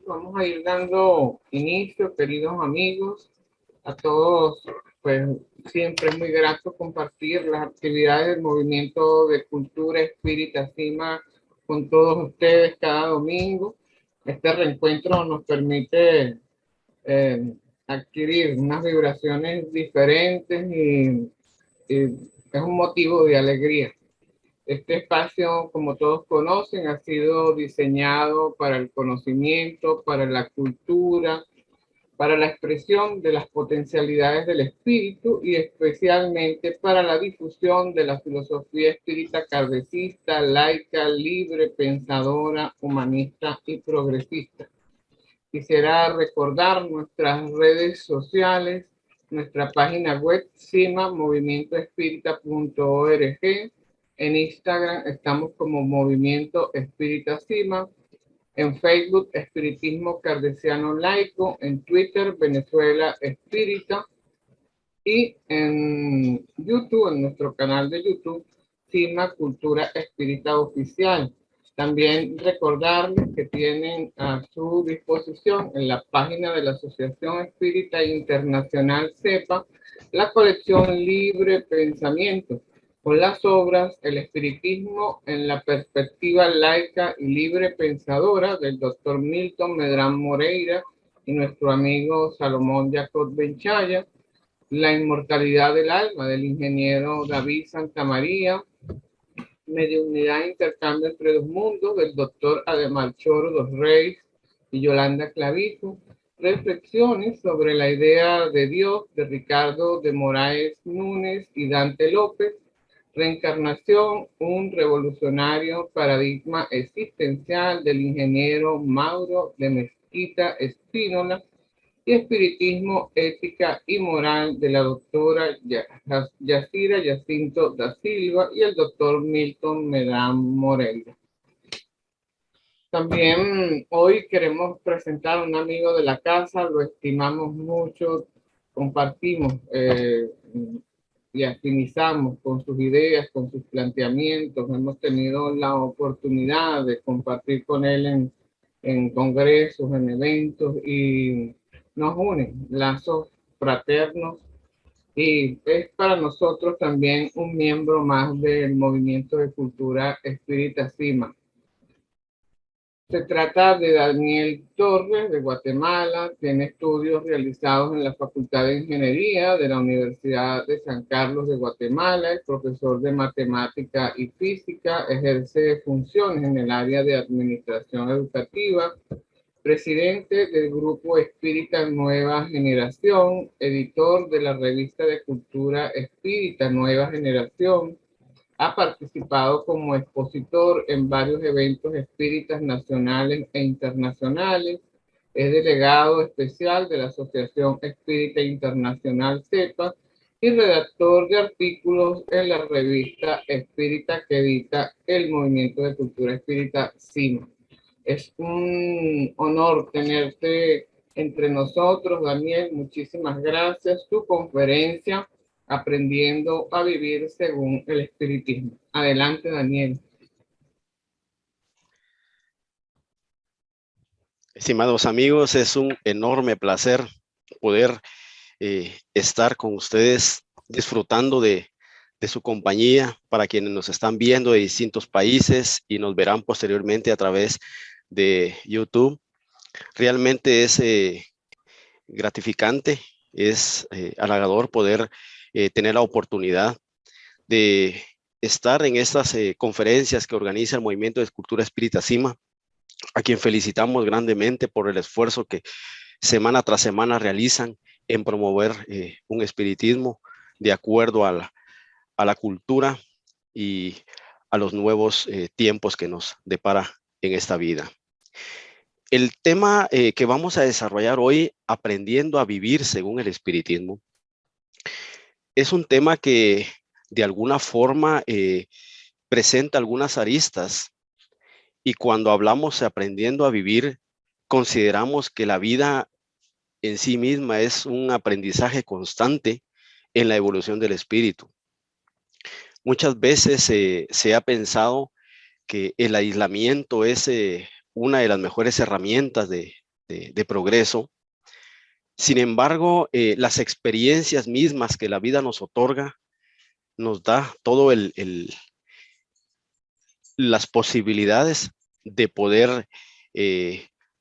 vamos a ir dando inicio, queridos amigos, a todos, pues siempre es muy grato compartir las actividades del Movimiento de Cultura Espírita Sima con todos ustedes cada domingo. Este reencuentro nos permite adquirir unas vibraciones diferentes y es un motivo de alegría. Este espacio, como todos conocen, ha sido diseñado para el conocimiento, para la cultura, para la expresión de las potencialidades del espíritu y especialmente para la difusión de la filosofía espírita kardecista, laica, libre, pensadora, humanista y progresista. Quisiera recordar nuestras redes sociales, nuestra página web simamovimientoespírita.org. En Instagram estamos como Movimiento Espírita Sima. En Facebook, Espiritismo Kardeciano Laico. En Twitter, Venezuela Espírita. Y en YouTube, en nuestro canal de YouTube, Sima Cultura Espírita Oficial. También recordarles que tienen a su disposición en la página de la Asociación Espírita Internacional CEPA la colección Libre Pensamiento, con las obras El Espiritismo en la perspectiva laica y libre pensadora del doctor Milton Medrano Moreira y nuestro amigo Salomón Jacob Benchaya, La inmortalidad del alma del ingeniero David Santamaría, Mediunidad e intercambio entre los mundos del doctor Ademar Choro dos Reis y Yolanda Clavijo, reflexiones sobre la idea de Dios de Ricardo de Moraes Núñez y Dante López, Reencarnación, un revolucionario paradigma existencial del ingeniero Mauro de Mezquita Espínola, y Espiritismo, Ética y Moral de la doctora Yacira Jacinto da Silva y el doctor Milton Medrano Moreira. También hoy queremos presentar a un amigo de la casa, lo estimamos mucho, compartimos y afinizamos con sus ideas, con sus planteamientos. Hemos tenido la oportunidad de compartir con él en congresos, en eventos, y nos unen lazos fraternos y es para nosotros también un miembro más del Movimiento de Cultura Espírita Sima. Se trata de Daniel Torres, de Guatemala, tiene estudios realizados en la Facultad de Ingeniería de la Universidad de San Carlos de Guatemala, es profesor de Matemática y Física, ejerce funciones en el área de Administración Educativa, presidente del Grupo Espírita Nueva Generación, editor de la revista de Cultura Espírita Nueva Generación. Ha participado como expositor en varios eventos espíritas nacionales e internacionales. Es delegado especial de la Asociación Espírita Internacional CEPA y redactor de artículos en la revista espírita que edita el Movimiento de Cultura Espírita SIMA. Es un honor tenerte entre nosotros, Daniel. Muchísimas gracias. Tu conferencia, Aprendiendo a Vivir según el Espiritismo. Adelante, Daniel. Estimados amigos, es un enorme placer poder estar con ustedes disfrutando de su compañía, para quienes nos están viendo de distintos países y nos verán posteriormente a través de YouTube. Realmente es gratificante, es halagador poder tener la oportunidad de estar en estas conferencias que organiza el Movimiento de Cultura Espírita Sima, a quien felicitamos grandemente por el esfuerzo que semana tras semana realizan en promover un espiritismo de acuerdo a la cultura y a los nuevos tiempos que nos depara en esta vida. El tema que vamos a desarrollar hoy, Aprendiendo a Vivir según el Espiritismo, es un tema que de alguna forma presenta algunas aristas, y cuando hablamos de aprendiendo a vivir, consideramos que la vida en sí misma es un aprendizaje constante en la evolución del espíritu. Muchas veces se ha pensado que el aislamiento es una de las mejores herramientas de de progreso. Sin embargo, las experiencias mismas que la vida nos otorga, nos da todo las posibilidades de poder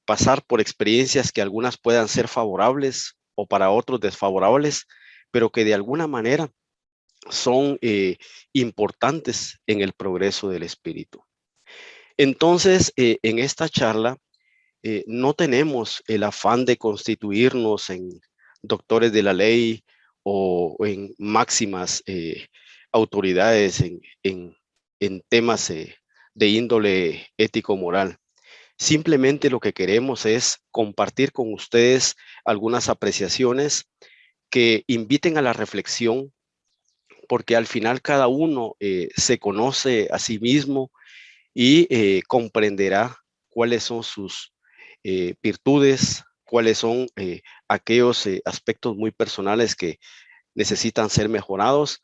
pasar por experiencias que algunas puedan ser favorables o para otros desfavorables, pero que de alguna manera son importantes en el progreso del espíritu. Entonces, en esta charla, no tenemos el afán de constituirnos en doctores de la ley o en máximas autoridades en temas de índole ético-moral. Simplemente lo que queremos es compartir con ustedes algunas apreciaciones que inviten a la reflexión, porque al final cada uno se conoce a sí mismo y comprenderá cuáles son sus virtudes, cuáles son aquellos aspectos muy personales que necesitan ser mejorados,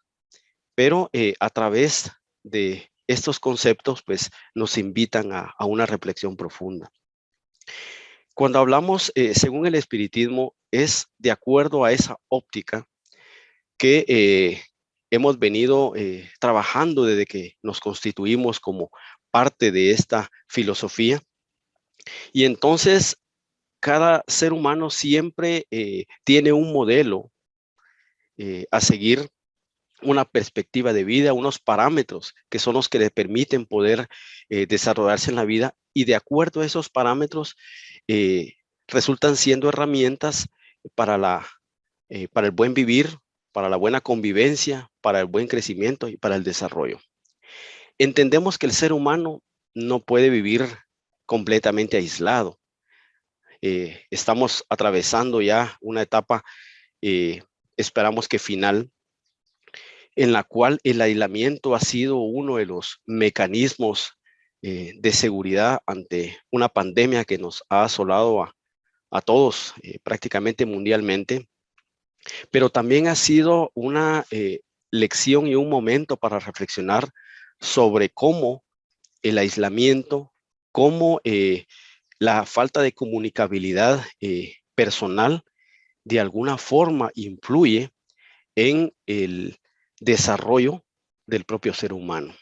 pero a través de estos conceptos, pues nos invitan a una reflexión profunda. Cuando hablamos, según el espiritismo, es de acuerdo a esa óptica que hemos venido trabajando desde que nos constituimos como parte de esta filosofía. Y entonces, cada ser humano siempre tiene un modelo a seguir, una perspectiva de vida, unos parámetros que son los que le permiten poder desarrollarse en la vida, y de acuerdo a esos parámetros eh, resultan siendo herramientas para, para el buen vivir, para la buena convivencia, para el buen crecimiento y para el desarrollo. Entendemos que el ser humano no puede vivir completamente aislado. Estamos atravesando ya una etapa, esperamos que final, en la cual el aislamiento ha sido uno de los mecanismos de seguridad ante una pandemia que nos ha asolado a todos prácticamente mundialmente, pero también ha sido una lección y un momento para reflexionar sobre cómo el aislamiento, cómo la falta de comunicabilidad personal de alguna forma influye en el desarrollo del propio ser humano.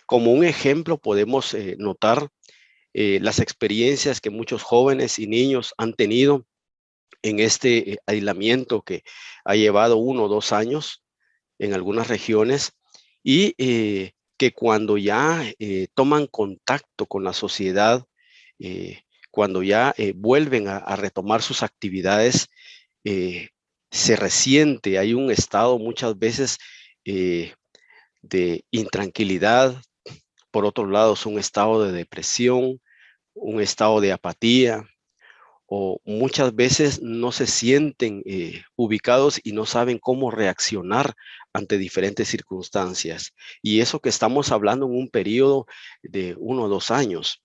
Como un ejemplo podemos notar las experiencias que muchos jóvenes y niños han tenido en este aislamiento que ha llevado 1 o 2 años en algunas regiones, y que cuando ya toman contacto con la sociedad, cuando ya vuelven a retomar sus actividades, se resiente, hay un estado muchas veces de intranquilidad, por otro lado es un estado de depresión, un estado de apatía, o muchas veces no se sienten ubicados y no saben cómo reaccionar ante diferentes circunstancias. Y eso que estamos hablando en un periodo de 1 o 2 años.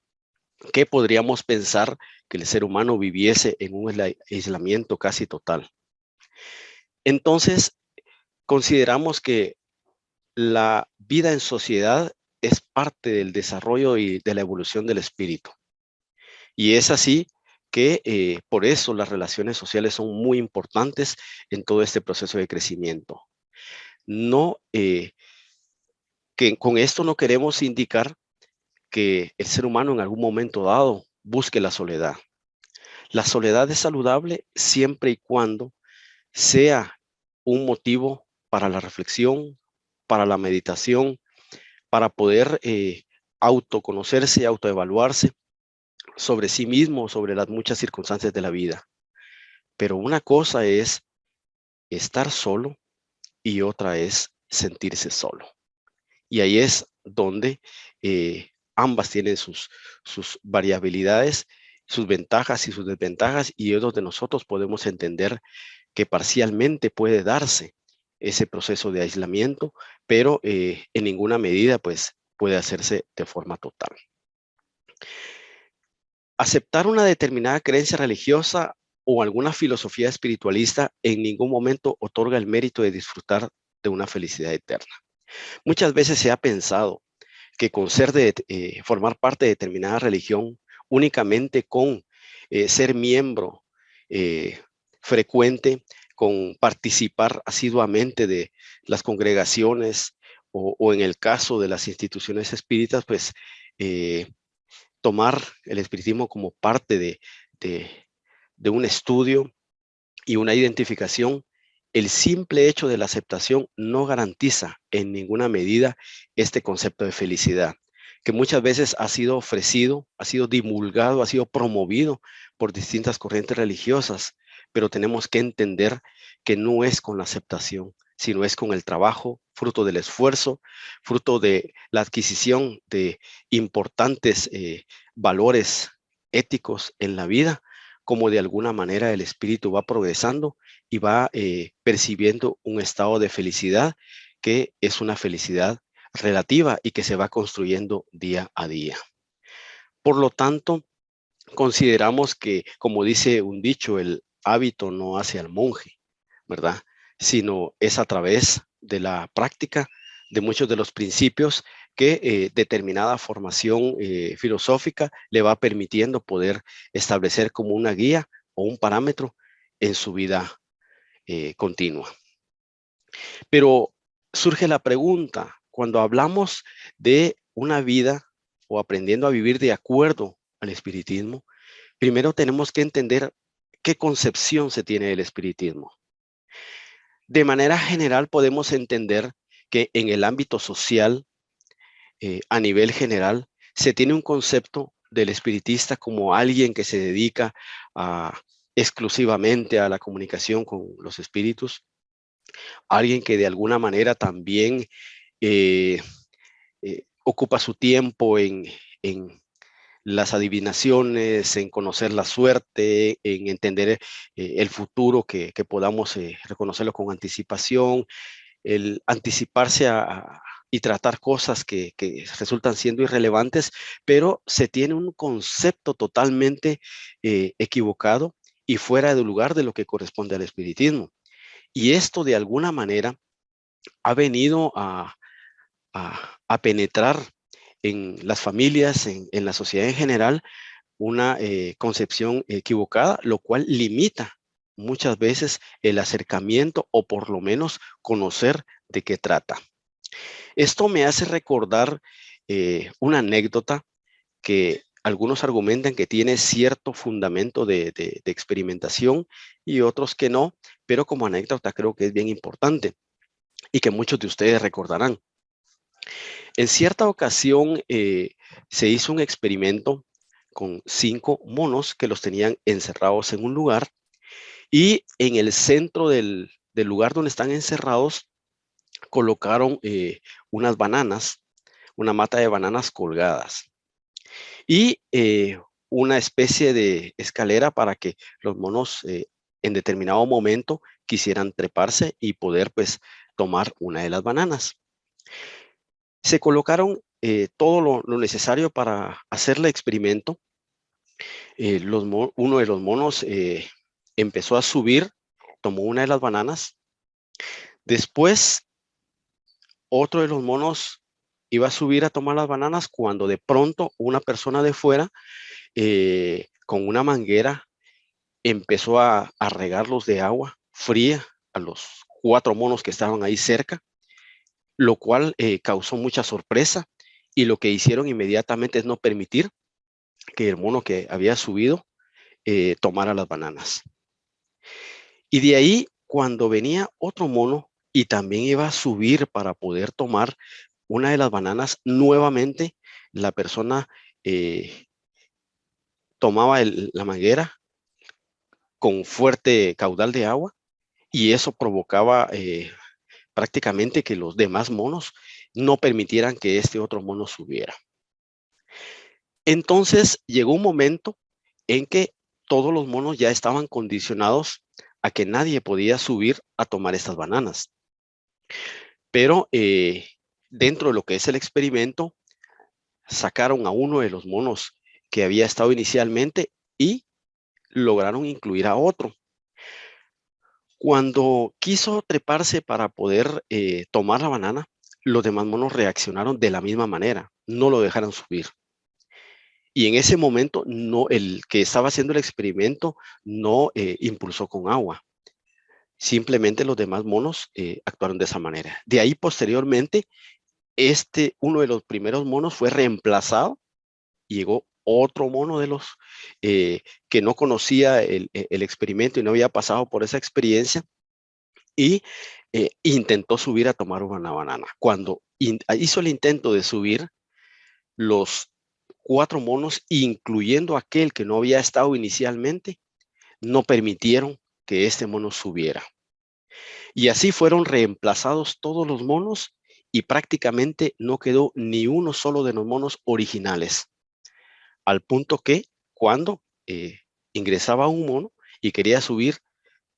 ¿Qué podríamos pensar que el ser humano viviese en un aislamiento casi total? Entonces, consideramos que la vida en sociedad es parte del desarrollo y de la evolución del espíritu. Y es así que por eso las relaciones sociales son muy importantes en todo este proceso de crecimiento. No, que con esto no queremos indicar que el ser humano en algún momento dado busque la soledad. La soledad es saludable siempre y cuando sea un motivo para la reflexión, para la meditación, para poder autoconocerse, autoevaluarse sobre sí mismo, sobre las muchas circunstancias de la vida. Pero una cosa es estar solo y otra es sentirse solo. Y ahí es donde ambas tienen sus variabilidades, sus ventajas y sus desventajas, y es donde nosotros podemos entender que parcialmente puede darse ese proceso de aislamiento, pero en ninguna medida pues puede hacerse de forma total. Aceptar una determinada creencia religiosa o alguna filosofía espiritualista en ningún momento otorga el mérito de disfrutar de una felicidad eterna. Muchas veces se ha pensado que con formar parte de determinada religión, únicamente con ser miembro frecuente, con participar asiduamente de las congregaciones o en el caso de las instituciones espíritas, pues tomar el espiritismo como parte de un estudio y una identificación. El simple hecho de la aceptación no garantiza en ninguna medida este concepto de felicidad, que muchas veces ha sido ofrecido, ha sido divulgado, ha sido promovido por distintas corrientes religiosas, pero tenemos que entender que no es con la aceptación, sino es con el trabajo, fruto del esfuerzo, fruto de la adquisición de importantes valores éticos en la vida, como de alguna manera el espíritu va progresando y va percibiendo un estado de felicidad que es una felicidad relativa y que se va construyendo día a día. Por lo tanto, consideramos que, como dice un dicho, el hábito no hace al monje, ¿verdad? Sino es a través de la práctica de muchos de los principios que determinada formación filosófica le va permitiendo poder establecer como una guía o un parámetro en su vida continua. Pero surge la pregunta, cuando hablamos de una vida o aprendiendo a vivir de acuerdo al espiritismo, primero tenemos que entender qué concepción se tiene del espiritismo. De manera general podemos entender que en el ámbito social, a nivel general, se tiene un concepto del espiritista como alguien que se dedica exclusivamente a la comunicación con los espíritus, alguien que de alguna manera también ocupa su tiempo en las adivinaciones, en conocer la suerte, en entender el futuro, que podamos reconocerlo con anticipación, el anticiparse y tratar cosas que resultan siendo irrelevantes, pero se tiene un concepto totalmente equivocado y fuera de lugar de lo que corresponde al espiritismo. Y esto de alguna manera ha venido a penetrar en las familias, en la sociedad en general, una concepción equivocada, lo cual limita muchas veces el acercamiento o por lo menos conocer de qué trata. Esto me hace recordar una anécdota que algunos argumentan que tiene cierto fundamento de experimentación y otros que no, pero como anécdota creo que es bien importante y que muchos de ustedes recordarán. En cierta ocasión se hizo un experimento con 5 monos que los tenían encerrados en un lugar y en el centro del lugar donde están encerrados colocaron unas bananas, una mata de bananas colgadas y una especie de escalera para que los monos en determinado momento quisieran treparse y poder pues tomar una de las bananas. Se colocaron todo lo necesario para hacer el experimento. Uno de los monos empezó a subir, tomó una de las bananas. Después, otro de los monos iba a subir a tomar las bananas cuando de pronto una persona de fuera, con una manguera, empezó a regarlos de agua fría a los 4 monos que estaban ahí cerca, lo cual causó mucha sorpresa y lo que hicieron inmediatamente es no permitir que el mono que había subido tomara las bananas. Y de ahí, cuando venía otro mono y también iba a subir para poder tomar una de las bananas, nuevamente la persona tomaba la manguera con fuerte caudal de agua y eso provocaba prácticamente que los demás monos no permitieran que este otro mono subiera. Entonces llegó un momento en que todos los monos ya estaban condicionados a que nadie podía subir a tomar estas bananas. Pero dentro de lo que es el experimento, sacaron a uno de los monos que había estado inicialmente y lograron incluir a otro. Cuando quiso treparse para poder tomar la banana, los demás monos reaccionaron de la misma manera, no lo dejaron subir. Y en ese momento, no, el que estaba haciendo el experimento no impulsó con agua. Simplemente los demás monos actuaron de esa manera. De ahí, posteriormente, uno de los primeros monos fue reemplazado y llegó otro mono de los que no conocía el experimento y no había pasado por esa experiencia y intentó subir a tomar una banana. Cuando hizo el intento de subir, los 4 monos, incluyendo aquel que no había estado inicialmente, no permitieron que este mono subiera. Y así fueron reemplazados todos los monos y prácticamente no quedó ni uno solo de los monos originales. Al punto que cuando ingresaba un mono y quería subir,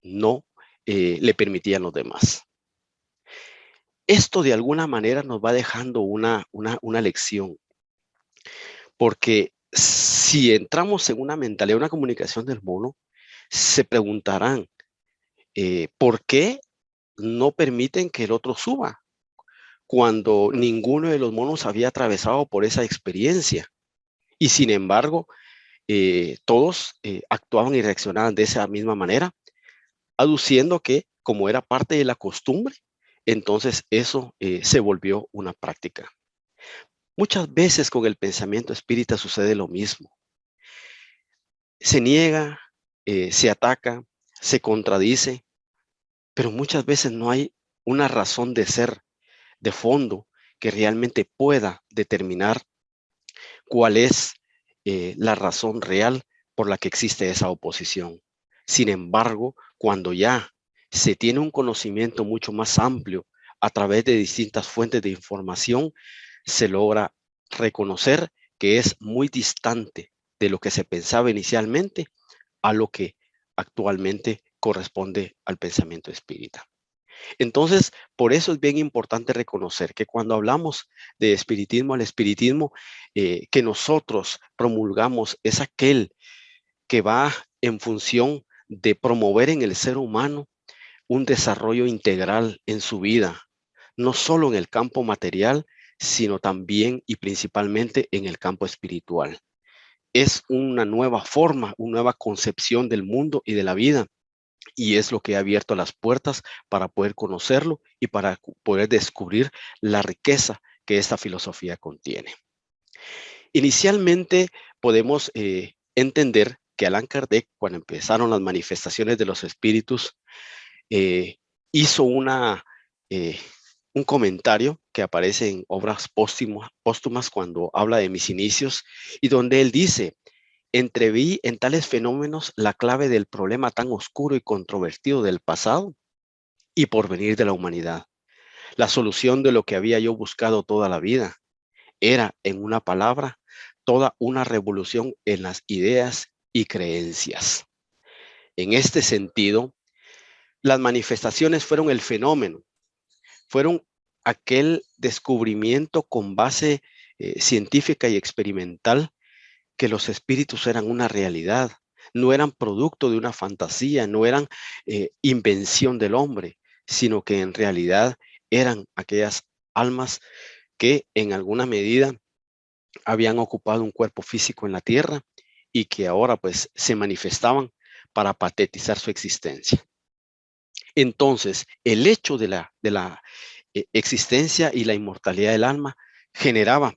no le permitían los demás. Esto de alguna manera nos va dejando una lección, porque si entramos en una mentalidad, una comunicación del mono, se preguntarán, ¿por qué no permiten que el otro suba? Cuando ninguno de los monos había atravesado por esa experiencia. Y sin embargo, todos actuaban y reaccionaban de esa misma manera, aduciendo que como era parte de la costumbre, entonces eso se volvió una práctica. Muchas veces con el pensamiento espírita sucede lo mismo. Se niega, se ataca, se contradice, pero muchas veces no hay una razón de ser, de fondo, que realmente pueda determinar cuál es la razón real por la que existe esa oposición. Sin embargo, cuando ya se tiene un conocimiento mucho más amplio a través de distintas fuentes de información, se logra reconocer que es muy distante de lo que se pensaba inicialmente a lo que actualmente corresponde al pensamiento espírita. Entonces, por eso es bien importante reconocer que cuando hablamos de espiritismo al espiritismo, que nosotros promulgamos es aquel que va en función de promover en el ser humano un desarrollo integral en su vida, no solo en el campo material, sino también y principalmente en el campo espiritual. Es una nueva forma, una nueva concepción del mundo y de la vida. Y es lo que ha abierto las puertas para poder conocerlo y para poder descubrir la riqueza que esta filosofía contiene. Inicialmente podemos entender que Allan Kardec, cuando empezaron las manifestaciones de los espíritus, hizo un comentario que aparece en obras póstumas cuando habla de mis inicios y donde él dice: entreví en tales fenómenos la clave del problema tan oscuro y controvertido del pasado y porvenir de la humanidad. La solución de lo que había yo buscado toda la vida era, en una palabra, toda una revolución en las ideas y creencias. En este sentido, las manifestaciones fueron el fenómeno, fueron aquel descubrimiento con base científica y experimental que los espíritus eran una realidad, no eran producto de una fantasía, no eran invención del hombre, sino que en realidad eran aquellas almas que en alguna medida habían ocupado un cuerpo físico en la tierra y que ahora pues se manifestaban para patetizar su existencia. Entonces, el hecho de la existencia y la inmortalidad del alma generaba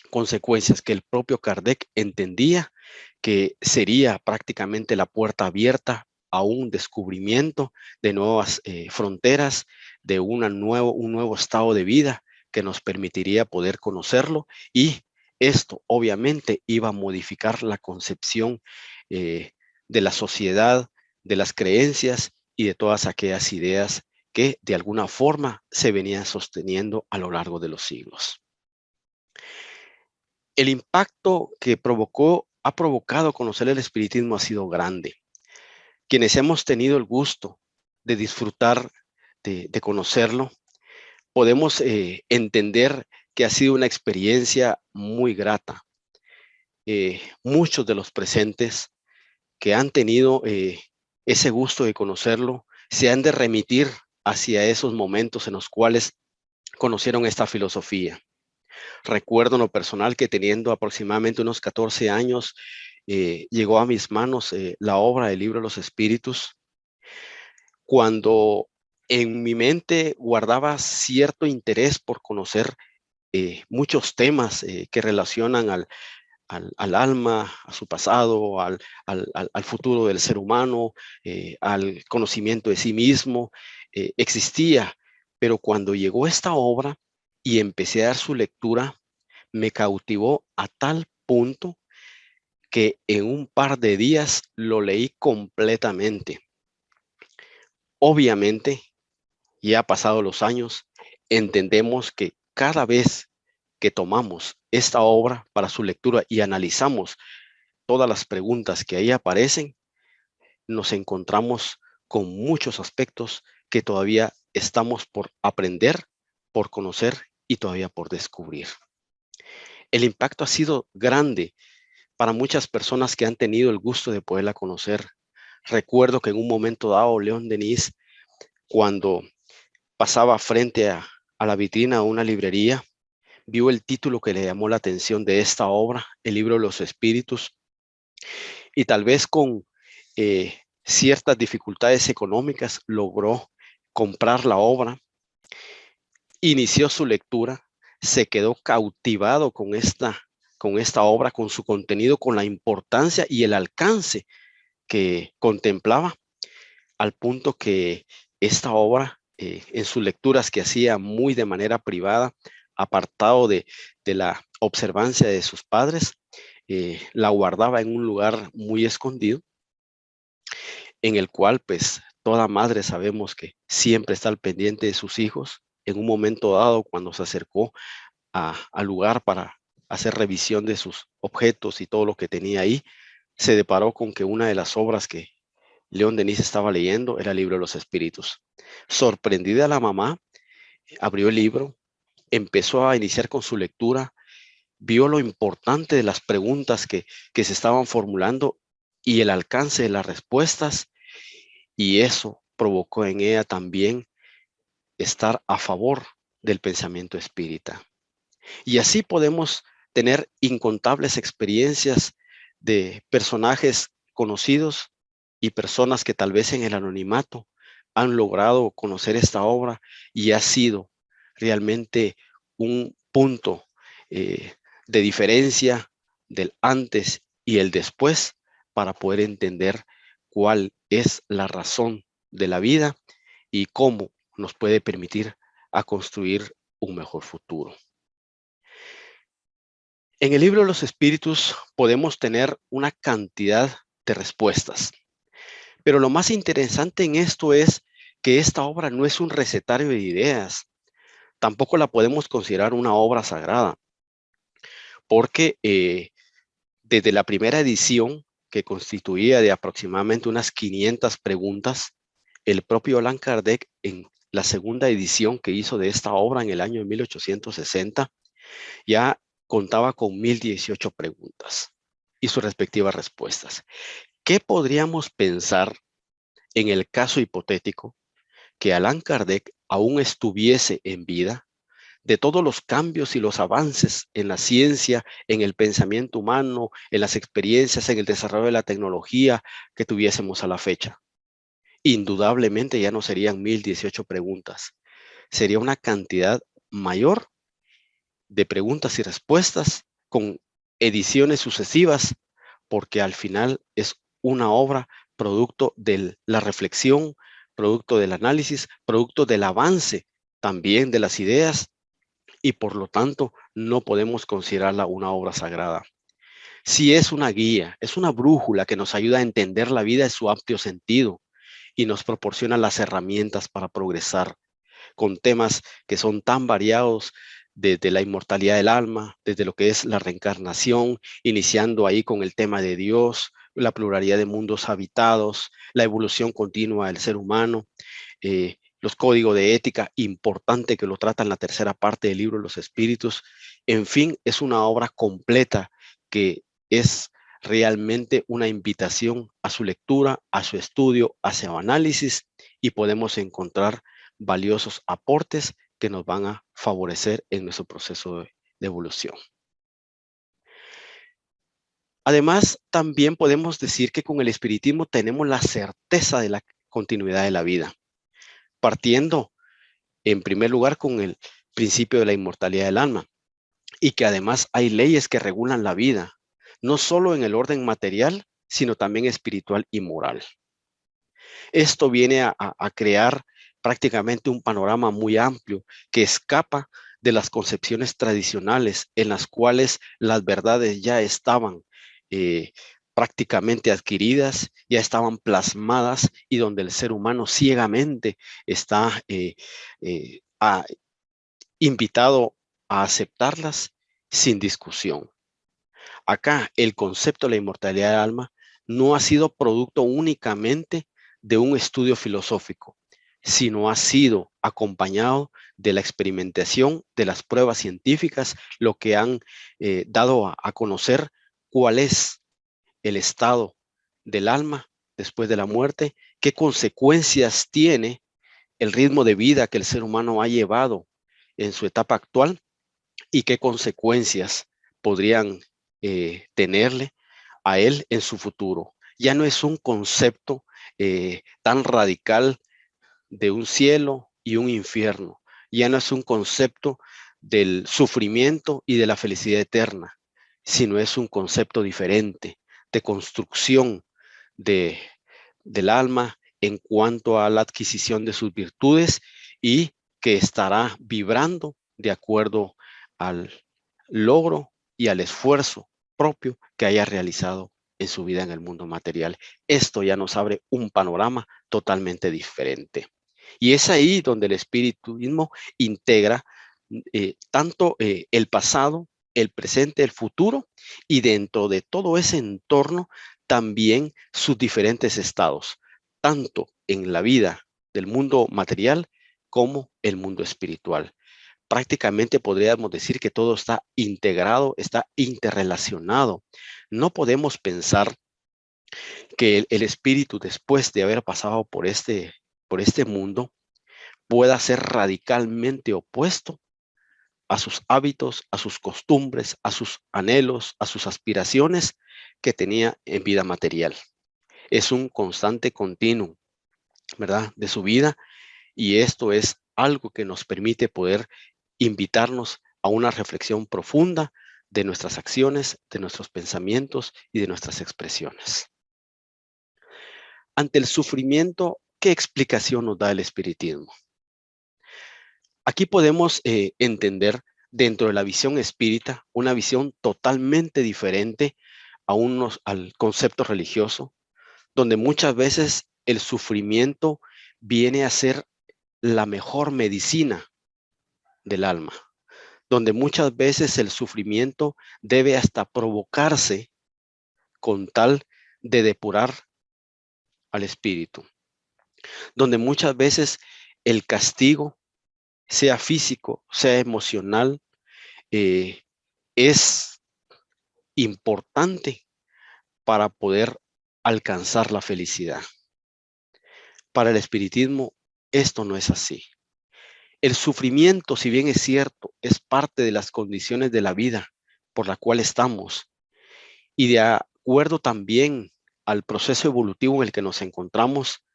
consecuencias que el propio Kardec entendía que sería prácticamente la puerta abierta a un descubrimiento de nuevas fronteras, de un nuevo estado de vida que nos permitiría poder conocerlo, y esto obviamente iba a modificar la concepción de la sociedad, de las creencias y de todas aquellas ideas que de alguna forma se venían sosteniendo a lo largo de los siglos. El impacto que ha provocado conocer el espiritismo ha sido grande. Quienes hemos tenido el gusto de disfrutar de conocerlo, podemos entender que ha sido una experiencia muy grata. Muchos de los presentes que han tenido ese gusto de conocerlo se han de remitir hacia esos momentos en los cuales conocieron esta filosofía. Recuerdo en lo personal que teniendo aproximadamente unos 14 años, llegó a mis manos la obra del Libro de los Espíritus, cuando en mi mente guardaba cierto interés por conocer muchos temas que relacionan al alma, a su pasado, al futuro del ser humano, al conocimiento de sí mismo, existía. Pero cuando llegó esta obra y empecé a dar su lectura, me cautivó a tal punto que en un par de días lo leí completamente. Obviamente, ya pasados los años, entendemos que cada vez que tomamos esta obra para su lectura y analizamos todas las preguntas que ahí aparecen, nos encontramos con muchos aspectos que todavía estamos por aprender, por conocer y todavía por descubrir. El impacto ha sido grande para muchas personas que han tenido el gusto de poderla conocer. Recuerdo que en un momento dado, León Denis, cuando pasaba frente a la vitrina de una librería, vio el título que le llamó la atención de esta obra, el Libro de los Espíritus, y tal vez con ciertas dificultades económicas logró comprar la obra, inició su lectura, se quedó cautivado con esta obra, con su contenido, con la importancia y el alcance que contemplaba, al punto que esta obra, en sus lecturas que hacía muy de manera privada, apartado de la observancia de sus padres, la guardaba en un lugar muy escondido, en el cual pues toda madre sabemos que siempre está al pendiente de sus hijos. En un momento dado, cuando se acercó al lugar para hacer revisión de sus objetos y todo lo que tenía ahí, se deparó con que una de las obras que León Denis estaba leyendo era el Libro de los Espíritus. Sorprendida la mamá, abrió el libro, empezó a iniciar con su lectura, vio lo importante de las preguntas que se estaban formulando y el alcance de las respuestas, y eso provocó en ella también estar a favor del pensamiento espírita. Y así podemos tener incontables experiencias de personajes conocidos y personas que tal vez en el anonimato han logrado conocer esta obra y ha sido realmente un punto de diferencia del antes y el después para poder entender cuál es la razón de la vida y cómo nos puede permitir a construir un mejor futuro. En el Libro de los Espíritus podemos tener una cantidad de respuestas, pero lo más interesante en esto es que esta obra no es un recetario de ideas, tampoco la podemos considerar una obra sagrada, porque desde la primera edición, que constituía de aproximadamente unas 500 preguntas, el propio Allan Kardec, en la segunda edición que hizo de esta obra en el año de 1860, ya contaba con 1018 preguntas y sus respectivas respuestas. ¿Qué podríamos pensar en el caso hipotético que Allan Kardec aún estuviese en vida, de todos los cambios y los avances en la ciencia, en el pensamiento humano, en las experiencias, en el desarrollo de la tecnología que tuviésemos a la fecha? Indudablemente ya no serían 1018 preguntas, sería una cantidad mayor de preguntas y respuestas con ediciones sucesivas, porque al final es una obra producto de la reflexión, producto del análisis, producto del avance también de las ideas, y por lo tanto no podemos considerarla una obra sagrada. Sí es una guía, es una brújula que nos ayuda a entender la vida en su amplio sentido y nos proporciona las herramientas para progresar con temas que son tan variados, desde la inmortalidad del alma, desde lo que es la reencarnación, iniciando ahí con el tema de Dios, la pluralidad de mundos habitados, la evolución continua del ser humano, los códigos de ética, importante que lo trata en la tercera parte del Libro de los Espíritus. En fin, es una obra completa que es realmente una invitación a su lectura, a su estudio, a su análisis, y podemos encontrar valiosos aportes que nos van a favorecer en nuestro proceso de evolución. Además, también podemos decir que con el espiritismo tenemos la certeza de la continuidad de la vida, partiendo en primer lugar con el principio de la inmortalidad del alma, y que además hay leyes que regulan la vida, no solo en el orden material, sino también espiritual y moral. Esto viene a crear prácticamente un panorama muy amplio que escapa de las concepciones tradicionales en las cuales las verdades ya estaban eh, prácticamente adquiridas, ya estaban plasmadas y donde el ser humano ciegamente está invitado a aceptarlas sin discusión. Acá el concepto de la inmortalidad del alma no ha sido producto únicamente de un estudio filosófico, sino ha sido acompañado de la experimentación de las pruebas científicas, lo que han dado a conocer cuál es el estado del alma después de la muerte, qué consecuencias tiene el ritmo de vida que el ser humano ha llevado en su etapa actual y qué consecuencias podrían tenerle a él en su futuro. Ya no es un concepto tan radical de un cielo y un infierno. Ya no es un concepto del sufrimiento y de la felicidad eterna, sino es un concepto diferente de construcción de, del alma en cuanto a la adquisición de sus virtudes y que estará vibrando de acuerdo al logro y al esfuerzo propio que haya realizado en su vida en el mundo material. Esto ya nos abre un panorama totalmente diferente. Y es ahí donde el espiritismo integra tanto el pasado, el presente, el futuro, y dentro de todo ese entorno también sus diferentes estados, tanto en la vida del mundo material como el mundo espiritual. Prácticamente podríamos decir que todo está integrado, está interrelacionado. No podemos pensar que el espíritu, después de haber pasado por este mundo, pueda ser radicalmente opuesto a sus hábitos, a sus costumbres, a sus anhelos, a sus aspiraciones que tenía en vida material. Es un constante continuo, ¿verdad?, de su vida, y esto es algo que nos permite poder invitarnos a una reflexión profunda de nuestras acciones, de nuestros pensamientos y de nuestras expresiones. Ante el sufrimiento, ¿qué explicación nos da el espiritismo? Aquí podemos entender dentro de la visión espírita una visión totalmente diferente al concepto religioso, donde muchas veces el sufrimiento viene a ser la mejor medicina del alma, donde muchas veces el sufrimiento debe hasta provocarse con tal de depurar al espíritu, donde muchas veces el castigo, sea físico, sea emocional, es importante para poder alcanzar la felicidad. Para el espiritismo, esto no es así. El sufrimiento, si bien es cierto, es parte de las condiciones de la vida por la cual estamos y de acuerdo también al proceso evolutivo en el que nos encontramos,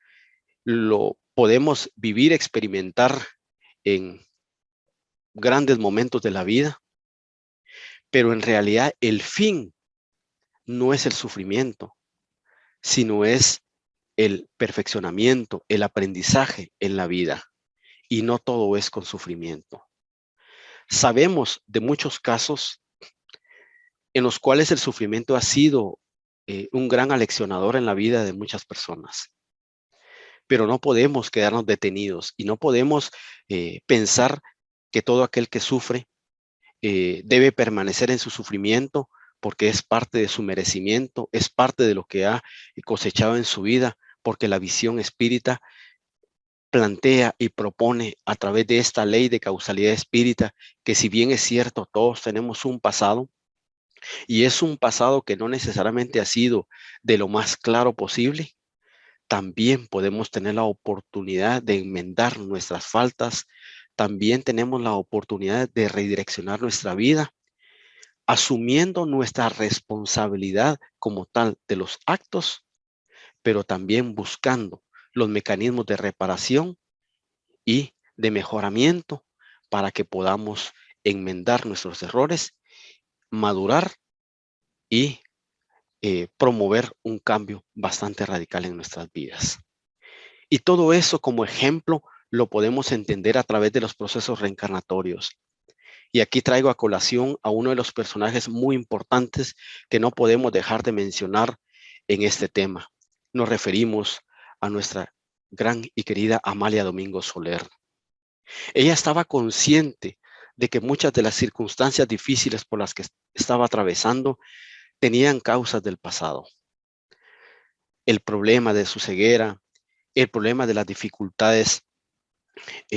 lo podemos vivir, experimentar en grandes momentos de la vida, pero en realidad el fin no es el sufrimiento, sino es el perfeccionamiento, el aprendizaje en la vida, y no todo es con sufrimiento. Sabemos de muchos casos en los cuales el sufrimiento ha sido un gran aleccionador en la vida de muchas personas, pero no podemos quedarnos detenidos y no podemos pensar que todo aquel que sufre debe permanecer en su sufrimiento porque es parte de su merecimiento, es parte de lo que ha cosechado en su vida, porque la visión espírita plantea y propone a través de esta ley de causalidad espírita que, si bien es cierto, todos tenemos un pasado, y es un pasado que no necesariamente ha sido de lo más claro posible, también podemos tener la oportunidad de enmendar nuestras faltas, también tenemos la oportunidad de redireccionar nuestra vida asumiendo nuestra responsabilidad como tal de los actos, pero también buscando los mecanismos de reparación y de mejoramiento para que podamos enmendar nuestros errores, madurar y promover un cambio bastante radical en nuestras vidas. Y todo eso como ejemplo lo podemos entender a través de los procesos reencarnatorios. Y aquí traigo a colación a uno de los personajes muy importantes que no podemos dejar de mencionar en este tema. Nos referimos a nuestra gran y querida Amalia Domingo Soler. Ella estaba consciente de que muchas de las circunstancias difíciles por las que estaba atravesando tenían causas del pasado. El problema de su ceguera, el problema de las dificultades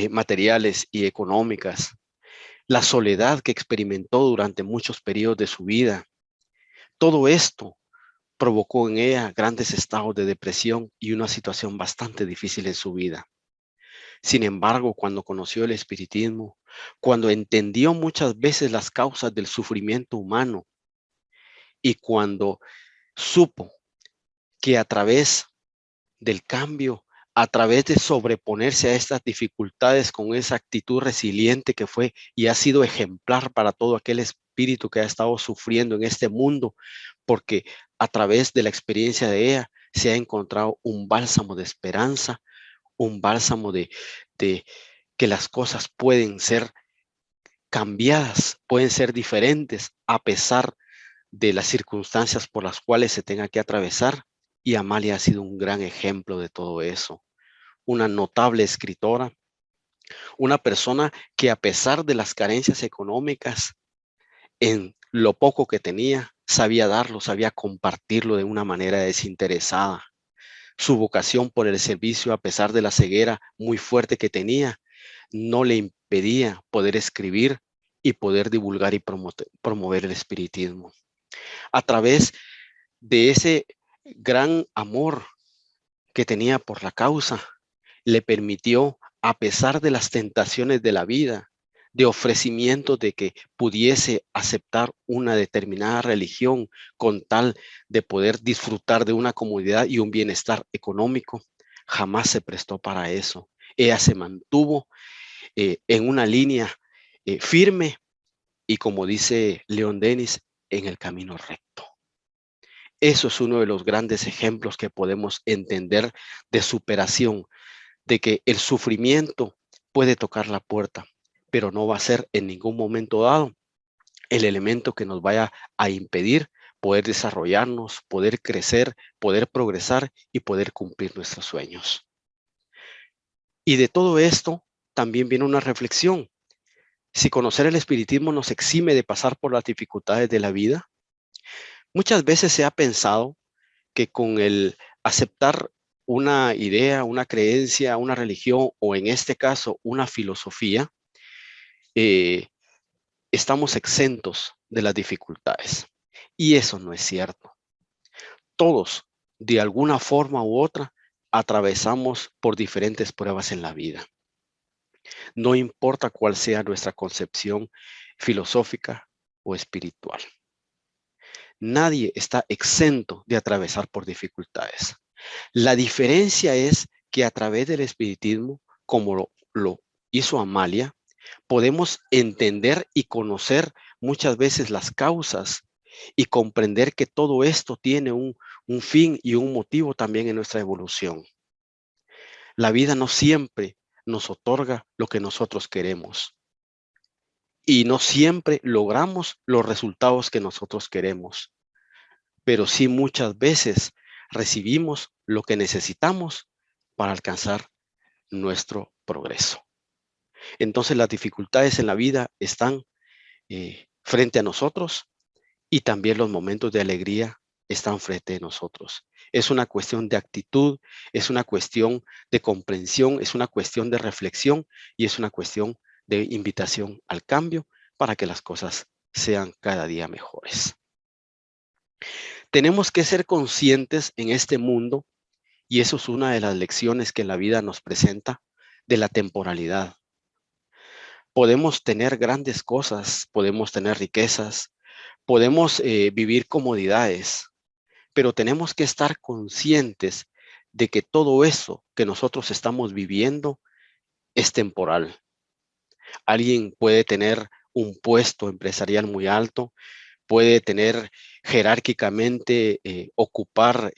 materiales y económicas, la soledad que experimentó durante muchos periodos de su vida. Todo esto provocó en ella grandes estados de depresión y una situación bastante difícil en su vida. Sin embargo, cuando conoció el espiritismo, cuando entendió muchas veces las causas del sufrimiento humano y cuando supo que a través del cambio, a través de sobreponerse a estas dificultades con esa actitud resiliente que fue y ha sido ejemplar para todo aquel espíritu que ha estado sufriendo en este mundo, porque a través de la experiencia de ella se ha encontrado un bálsamo de esperanza, un bálsamo de que las cosas pueden ser cambiadas, pueden ser diferentes a pesar de las circunstancias por las cuales se tenga que atravesar. Y Amalia ha sido un gran ejemplo de todo eso. Una notable escritora, una persona que a pesar de las carencias económicas, en lo poco que tenía, sabía darlo, sabía compartirlo de una manera desinteresada. Su vocación por el servicio, a pesar de la ceguera muy fuerte que tenía, no le impedía poder escribir y poder divulgar y promover el espiritismo. A través de ese gran amor que tenía por la causa, le permitió, a pesar de las tentaciones de la vida, de ofrecimiento de que pudiese aceptar una determinada religión con tal de poder disfrutar de una comodidad y un bienestar económico, jamás se prestó para eso. Ella se mantuvo en una línea firme y, como dice Leon Denis, en el camino recto. Eso es uno de los grandes ejemplos que podemos entender de superación, de que el sufrimiento puede tocar la puerta, pero no va a ser en ningún momento dado el elemento que nos vaya a impedir poder desarrollarnos, poder crecer, poder progresar y poder cumplir nuestros sueños. Y de todo esto también viene una reflexión. Si conocer el espiritismo nos exime de pasar por las dificultades de la vida, muchas veces se ha pensado que con el aceptar una idea, una creencia, una religión o en este caso una filosofía, estamos exentos de las dificultades. Y eso no es cierto. Todos, de alguna forma u otra, atravesamos por diferentes pruebas en la vida. No importa cuál sea nuestra concepción filosófica o espiritual. Nadie está exento de atravesar por dificultades. La diferencia es que a través del espiritismo, como lo hizo Amalia, podemos entender y conocer muchas veces las causas y comprender que todo esto tiene un fin y un motivo también en nuestra evolución. La vida no siempre nos otorga lo que nosotros queremos y no siempre logramos los resultados que nosotros queremos, pero sí muchas veces recibimos lo que necesitamos para alcanzar nuestro progreso. Entonces las dificultades en la vida están frente a nosotros y también los momentos de alegría están frente a nosotros. Es una cuestión de actitud, es una cuestión de comprensión, es una cuestión de reflexión y es una cuestión de invitación al cambio para que las cosas sean cada día mejores. Tenemos que ser conscientes en este mundo, y eso es una de las lecciones que la vida nos presenta, de la temporalidad. Podemos tener grandes cosas, podemos tener riquezas, Podemos vivir comodidades, pero tenemos que estar conscientes de que todo eso que nosotros estamos viviendo es temporal. Alguien puede tener un puesto empresarial muy alto, puede tener jerárquicamente, ocupar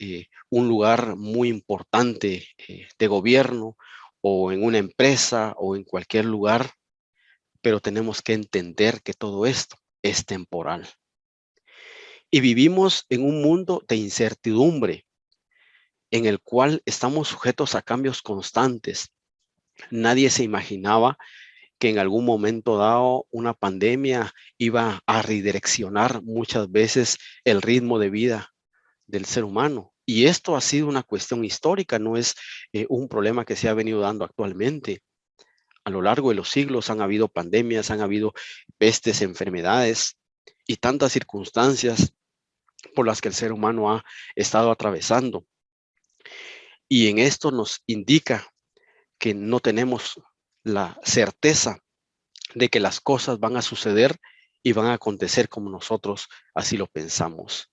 un lugar muy importante de gobierno o en una empresa o en cualquier lugar, pero tenemos que entender que todo esto es temporal. Y vivimos en un mundo de incertidumbre en el cual estamos sujetos a cambios constantes. Nadie se imaginaba que en algún momento dado una pandemia iba a redireccionar muchas veces el ritmo de vida del ser humano. Y esto ha sido una cuestión histórica, no es un problema que se ha venido dando actualmente. A lo largo de los siglos han habido pandemias, han habido pestes, enfermedades y tantas circunstancias por las que el ser humano ha estado atravesando. Y en esto nos indica que no tenemos la certeza de que las cosas van a suceder y van a acontecer como nosotros así lo pensamos.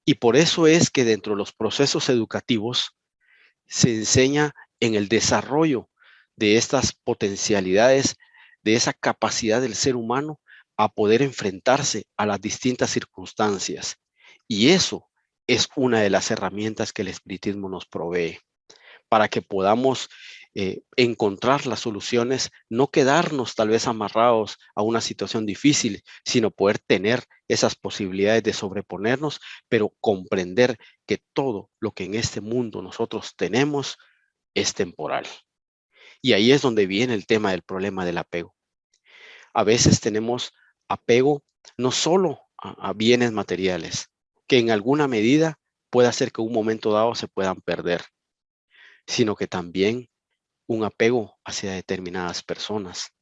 Y por eso es que dentro de los procesos educativos se enseña en el desarrollo de estas potencialidades, de esa capacidad del ser humano a poder enfrentarse a las distintas circunstancias. Y eso es una de las herramientas que el espiritismo nos provee para que podamos encontrar las soluciones, no quedarnos tal vez amarrados a una situación difícil, sino poder tener esas posibilidades de sobreponernos, pero comprender que todo lo que en este mundo nosotros tenemos es temporal. Y ahí es donde viene el tema del problema del apego. A veces tenemos apego no solo a bienes materiales, que en alguna medida puede hacer que en un momento dado se puedan perder, sino que también un apego hacia determinadas personas.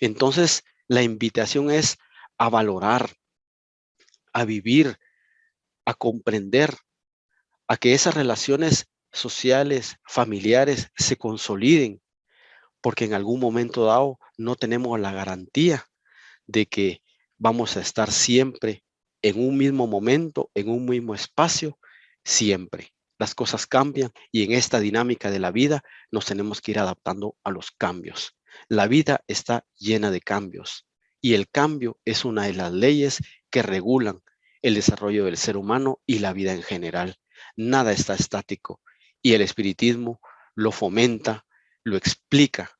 Entonces, la invitación es a valorar, a vivir, a comprender, a que esas relaciones sociales, familiares se consoliden, porque en algún momento dado no tenemos la garantía de que vamos a estar siempre en un mismo momento, en un mismo espacio, siempre. Las cosas cambian y en esta dinámica de la vida nos tenemos que ir adaptando a los cambios. La vida está llena de cambios y el cambio es una de las leyes que regulan el desarrollo del ser humano y la vida en general. Nada está estático y el espiritismo lo fomenta, lo explica,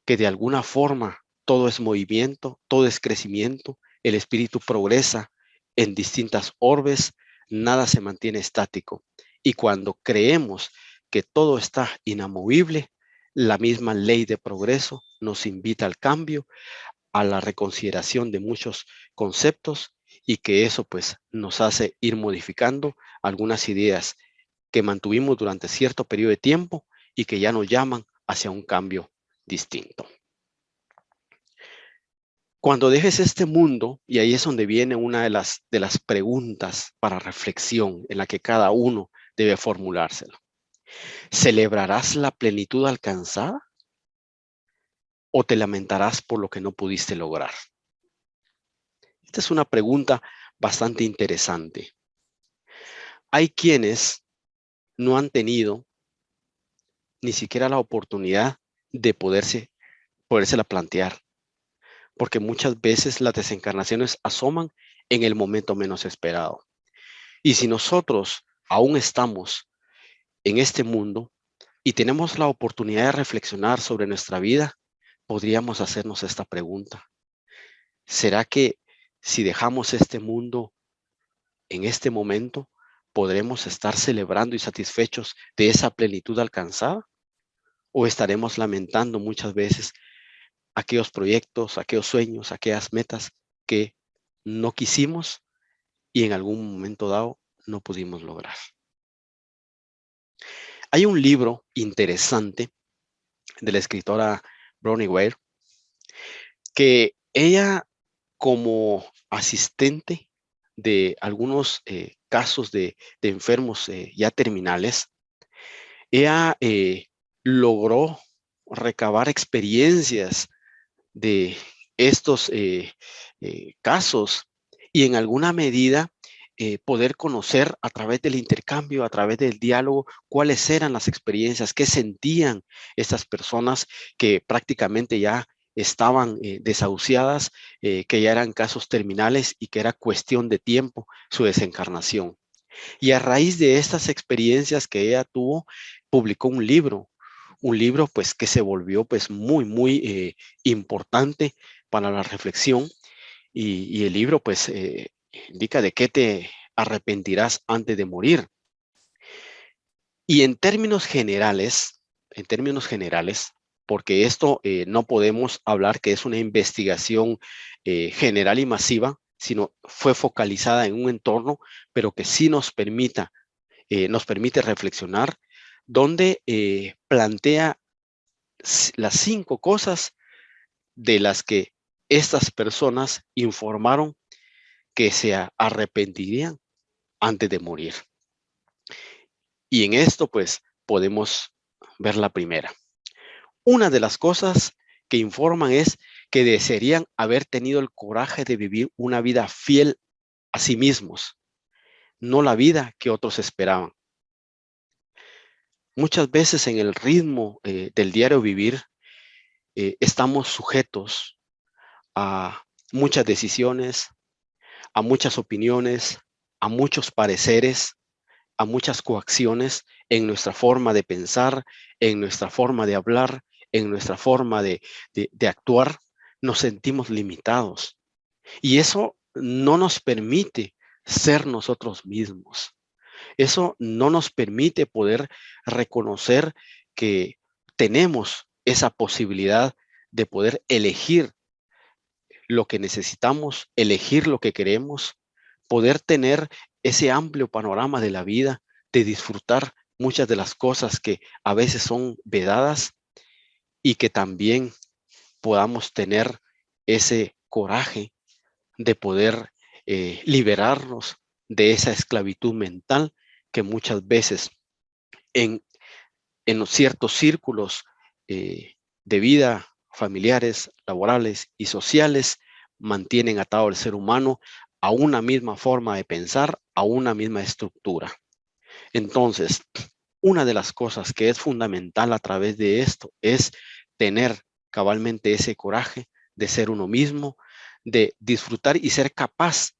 que de alguna forma todo es movimiento, todo es crecimiento, el espíritu progresa en distintas orbes, nada se mantiene estático. Y cuando creemos que todo está inamovible, la misma ley de progreso nos invita al cambio, a la reconsideración de muchos conceptos y que eso pues nos hace ir modificando algunas ideas que mantuvimos durante cierto periodo de tiempo y que ya nos llaman hacia un cambio distinto. Cuando dejes este mundo, y ahí es donde viene una de las preguntas para reflexión en la que cada uno debe formulárselo. ¿Celebrarás la plenitud alcanzada o te lamentarás por lo que no pudiste lograr? Esta es una pregunta bastante interesante. Hay quienes no han tenido ni siquiera la oportunidad de podérsela plantear, porque muchas veces las desencarnaciones asoman en el momento menos esperado. Y si nosotros aún estamos en este mundo y tenemos la oportunidad de reflexionar sobre nuestra vida, podríamos hacernos esta pregunta. ¿Será que si dejamos este mundo en este momento, podremos estar celebrando y satisfechos de esa plenitud alcanzada? ¿O estaremos lamentando muchas veces aquellos proyectos, aquellos sueños, aquellas metas que no quisimos y en algún momento dado no pudimos lograr? Hay un libro interesante de la escritora Bronnie Ware, que ella, como asistente de algunos casos de enfermos ya terminales, ella logró recabar experiencias de estos casos y en alguna medida poder conocer a través del intercambio, a través del diálogo, cuáles eran las experiencias, qué sentían estas personas que prácticamente ya estaban desahuciadas, que ya eran casos terminales y que era cuestión de tiempo su desencarnación. Y a raíz de estas experiencias que ella tuvo, publicó un libro pues que se volvió pues muy importante para la reflexión y el libro pues indica de qué te arrepentirás antes de morir. Y en términos generales, porque esto no podemos hablar que es una investigación general y masiva, sino fue focalizada en un entorno, pero que sí nos permite reflexionar, donde plantea las 5 cosas de las que estas personas informaron que se arrepentirían antes de morir. Y en esto, pues, podemos ver la primera. Una de las cosas que informan es que desearían haber tenido el coraje de vivir una vida fiel a sí mismos, no la vida que otros esperaban. Muchas veces en el ritmo del diario vivir, estamos sujetos a muchas decisiones, a muchas opiniones, a muchos pareceres, a muchas coacciones en nuestra forma de pensar, en nuestra forma de hablar, en nuestra forma de actuar. Nos sentimos limitados y eso no nos permite ser nosotros mismos. Eso no nos permite poder reconocer que tenemos esa posibilidad de poder elegir lo que necesitamos, elegir lo que queremos, poder tener ese amplio panorama de la vida, de disfrutar muchas de las cosas que a veces son vedadas y que también podamos tener ese coraje de poder liberarnos de esa esclavitud mental que muchas veces en, en los ciertos círculos de vida, familiares, laborales y sociales, mantienen atado al ser humano a una misma forma de pensar, a una misma estructura. Entonces, una de las cosas que es fundamental a través de esto es tener cabalmente ese coraje de ser uno mismo, de disfrutar y ser capaz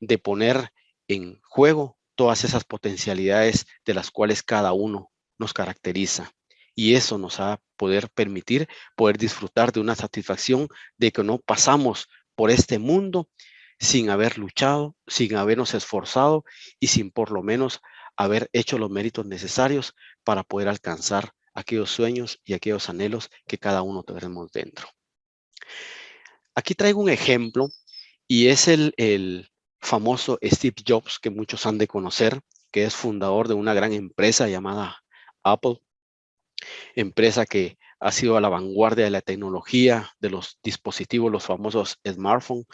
de poner en juego todas esas potencialidades de las cuales cada uno nos caracteriza. Y eso nos va a poder permitir poder disfrutar de una satisfacción de que no pasamos por este mundo sin haber luchado, sin habernos esforzado y sin por lo menos haber hecho los méritos necesarios para poder alcanzar aquellos sueños y aquellos anhelos que cada uno tenemos dentro. Aquí traigo un ejemplo y es el famoso Steve Jobs, que muchos han de conocer, que es fundador de una gran empresa llamada Apple, empresa que ha sido a la vanguardia de la tecnología, de los dispositivos, los famosos smartphones,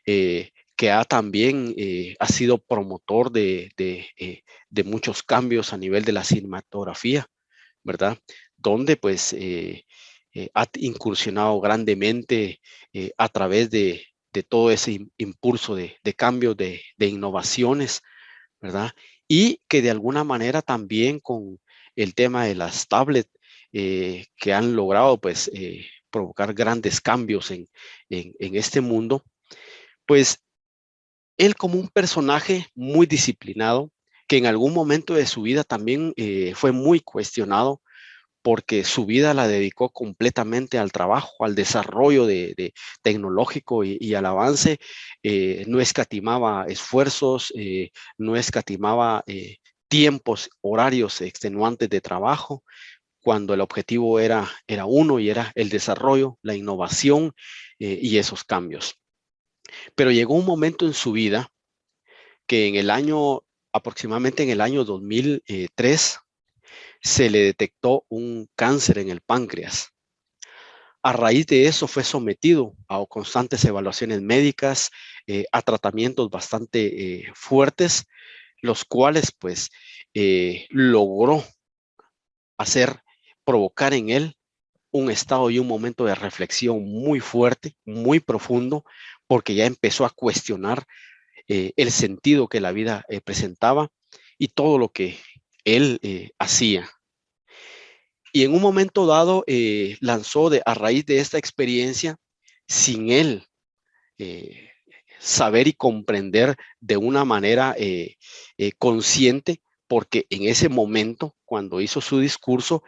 que también ha sido promotor de muchos cambios a nivel de la cinematografía, ¿verdad? Donde pues ha incursionado grandemente a través de todo ese impulso de cambios, de innovaciones, ¿verdad? Y que de alguna manera también con el tema de las tablets que han logrado pues provocar grandes cambios en este mundo, pues él como un personaje muy disciplinado, que en algún momento de su vida también fue muy cuestionado porque su vida la dedicó completamente al trabajo, al desarrollo tecnológico y al avance. No escatimaba esfuerzos, no escatimaba tiempos, horarios extenuantes de trabajo, cuando el objetivo era uno y era el desarrollo, la innovación y esos cambios. Pero llegó un momento en su vida que aproximadamente en el año 2003, se le detectó un cáncer en el páncreas. A raíz de eso fue sometido a constantes evaluaciones médicas, a tratamientos bastante fuertes, los cuales pues logró provocar en él un estado y un momento de reflexión muy fuerte, muy profundo, porque ya empezó a cuestionar el sentido que la vida presentaba y todo lo que él hacía. Y en un momento dado lanzó a raíz de esta experiencia, sin él eh, saber y comprender de una manera consciente, porque en ese momento, cuando hizo su discurso,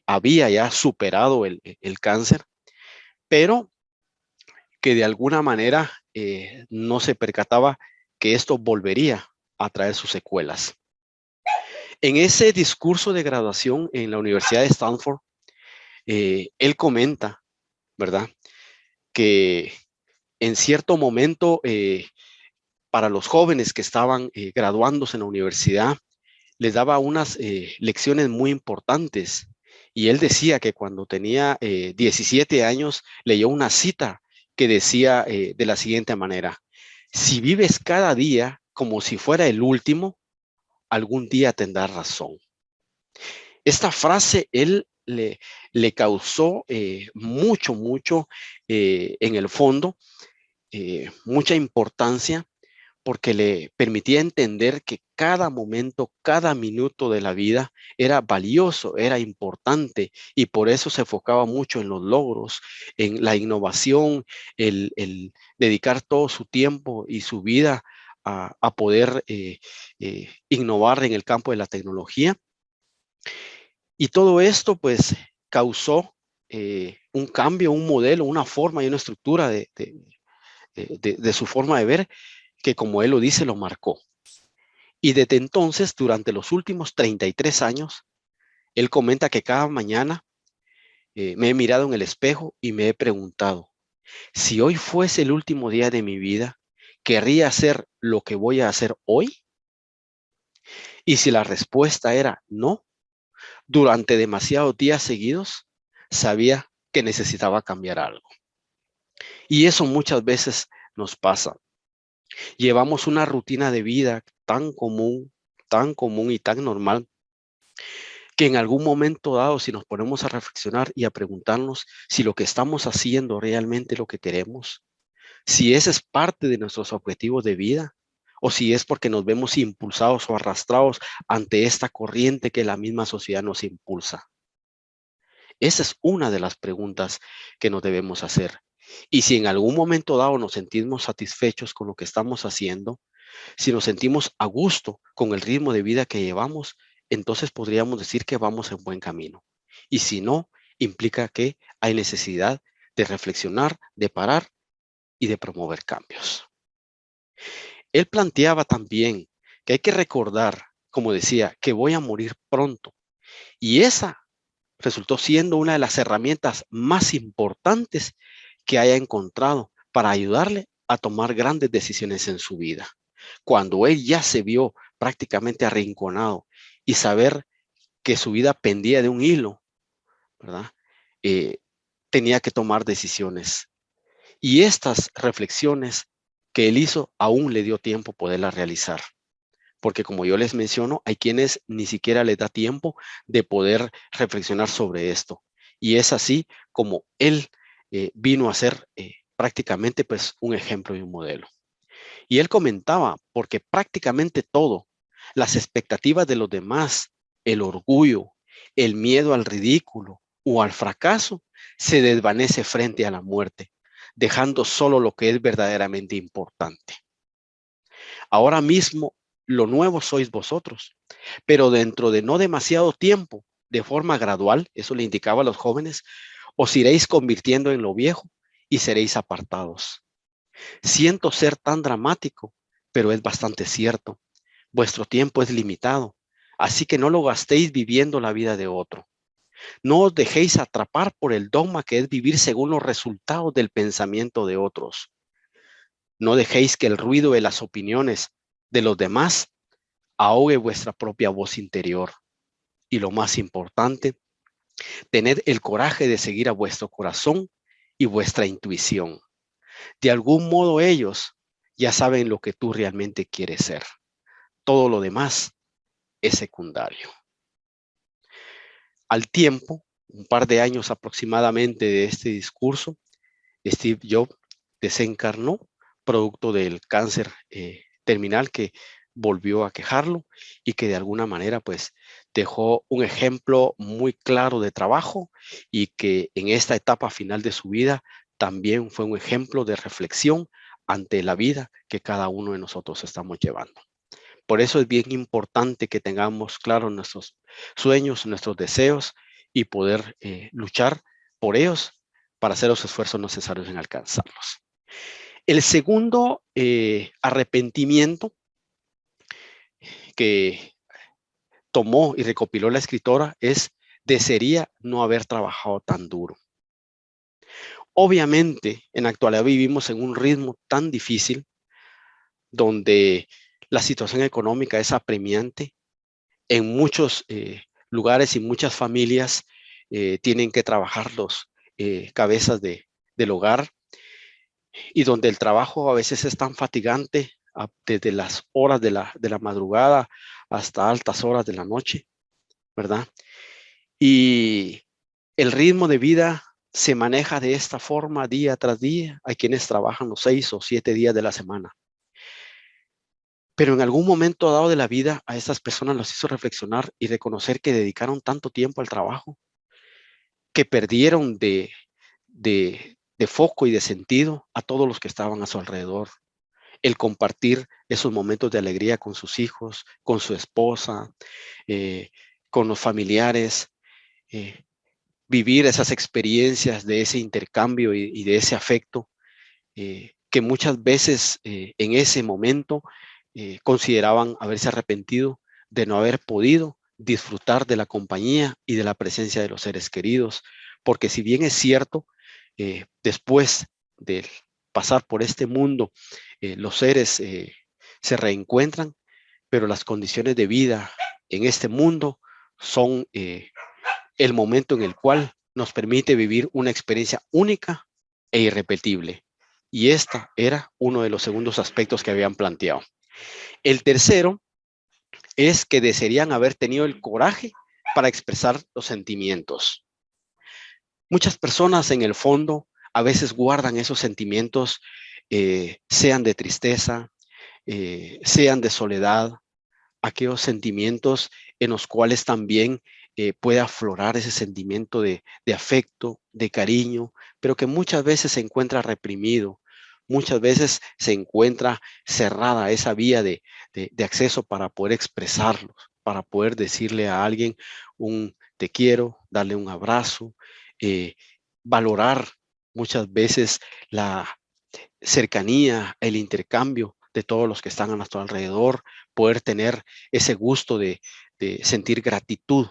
había ya superado el cáncer, pero que de alguna manera no se percataba que esto volvería a traer sus secuelas. En ese discurso de graduación en la Universidad de Stanford, él comenta, ¿verdad?, que en cierto momento, para los jóvenes que estaban graduándose en la universidad, les daba unas lecciones muy importantes. Y él decía que cuando tenía 17 años, leyó una cita que decía de la siguiente manera: si vives cada día como si fuera el último, algún día tendrás razón. Esta frase él le causó mucho en el fondo, mucha importancia, porque le permitía entender que cada momento, cada minuto de la vida era valioso, era importante, y por eso se enfocaba mucho en los logros, en la innovación, el dedicar todo su tiempo y su vida a poder innovar en el campo de la tecnología. Y todo esto pues causó un cambio, un modelo, una forma y una estructura de su forma de ver, que, como él lo dice, lo marcó. Y desde entonces, durante los últimos 33 años, él comenta que cada mañana me he mirado en el espejo y me he preguntado, si hoy fuese el último día de mi vida, ¿querría hacer lo que voy a hacer hoy? Y si la respuesta era no, durante demasiados días seguidos, sabía que necesitaba cambiar algo. Y eso muchas veces nos pasa. Llevamos una rutina de vida tan común y tan normal, que en algún momento dado, si nos ponemos a reflexionar y a preguntarnos si lo que estamos haciendo realmente es lo que queremos, si ese es parte de nuestros objetivos de vida, o si es porque nos vemos impulsados o arrastrados ante esta corriente que la misma sociedad nos impulsa. Esa es una de las preguntas que nos debemos hacer. Y si en algún momento dado nos sentimos satisfechos con lo que estamos haciendo, si nos sentimos a gusto con el ritmo de vida que llevamos, entonces podríamos decir que vamos en buen camino. Y si no, implica que hay necesidad de reflexionar, de parar y de promover cambios. Él planteaba también que hay que recordar, como decía, que voy a morir pronto. Y esa resultó siendo una de las herramientas más importantes que haya encontrado para ayudarle a tomar grandes decisiones en su vida. Cuando él ya se vio prácticamente arrinconado y saber que su vida pendía de un hilo, ¿verdad? Eh, tenía que tomar decisiones. Y estas reflexiones que él hizo aún le dio tiempo poderlas realizar. Porque, como yo les menciono, hay quienes ni siquiera les da tiempo de poder reflexionar sobre esto. Y es así como él vino a ser prácticamente pues un ejemplo y un modelo. Y él comentaba, porque prácticamente todo, las expectativas de los demás, el orgullo, el miedo al ridículo o al fracaso, se desvanece frente a la muerte, dejando solo lo que es verdaderamente importante. Ahora mismo, lo nuevo sois vosotros, pero dentro de no demasiado tiempo, de forma gradual, eso le indicaba a los jóvenes, os iréis convirtiendo en lo viejo y seréis apartados. Siento ser tan dramático, pero es bastante cierto. Vuestro tiempo es limitado, así que no lo gastéis viviendo la vida de otro. No os dejéis atrapar por el dogma que es vivir según los resultados del pensamiento de otros. No dejéis que el ruido de las opiniones de los demás ahogue vuestra propia voz interior. Y lo más importante, tened el coraje de seguir a vuestro corazón y vuestra intuición. De algún modo ellos ya saben lo que tú realmente quieres ser. Todo lo demás es secundario. Al tiempo, un par de años aproximadamente de este discurso, Steve Jobs desencarnó producto del cáncer terminal que volvió a quejarlo y que de alguna manera pues dejó un ejemplo muy claro de trabajo y que en esta etapa final de su vida también fue un ejemplo de reflexión ante la vida que cada uno de nosotros estamos llevando. Por eso es bien importante que tengamos claros nuestros sueños, nuestros deseos y poder luchar por ellos para hacer los esfuerzos necesarios en alcanzarlos. El segundo arrepentimiento que tomó y recopiló la escritora es: desearía no haber trabajado tan duro. Obviamente, en la actualidad vivimos en un ritmo tan difícil donde la situación económica es apremiante. En muchos lugares y muchas familias tienen que trabajar los cabezas del hogar, y donde el trabajo a veces es tan fatigante desde las horas de la madrugada hasta altas horas de la noche, ¿verdad? Y el ritmo de vida se maneja de esta forma día tras día. Hay quienes trabajan los 6 o 7 días de la semana. Pero en algún momento dado de la vida a estas personas los hizo reflexionar y reconocer que dedicaron tanto tiempo al trabajo, que perdieron de foco y de sentido a todos los que estaban a su alrededor. El compartir esos momentos de alegría con sus hijos, con su esposa, con los familiares, vivir esas experiencias de ese intercambio y de ese afecto, que muchas veces en ese momento consideraban haberse arrepentido de no haber podido disfrutar de la compañía y de la presencia de los seres queridos, porque si bien es cierto, después de pasar por este mundo, los seres se reencuentran, pero las condiciones de vida en este mundo son el momento en el cual nos permite vivir una experiencia única e irrepetible. Y esta era uno de los segundos aspectos que habían planteado. El tercero es que desearían haber tenido el coraje para expresar los sentimientos. Muchas personas en el fondo a veces guardan esos sentimientos, sean de tristeza, sean de soledad, aquellos sentimientos en los cuales también puede aflorar ese sentimiento de afecto, de cariño, pero que muchas veces se encuentra reprimido, muchas veces se encuentra cerrada esa vía de acceso para poder expresarlos, para poder decirle a alguien un te quiero, darle un abrazo, eh, valorar muchas veces la cercanía, el intercambio de todos los que están a nuestro alrededor, poder tener ese gusto de sentir gratitud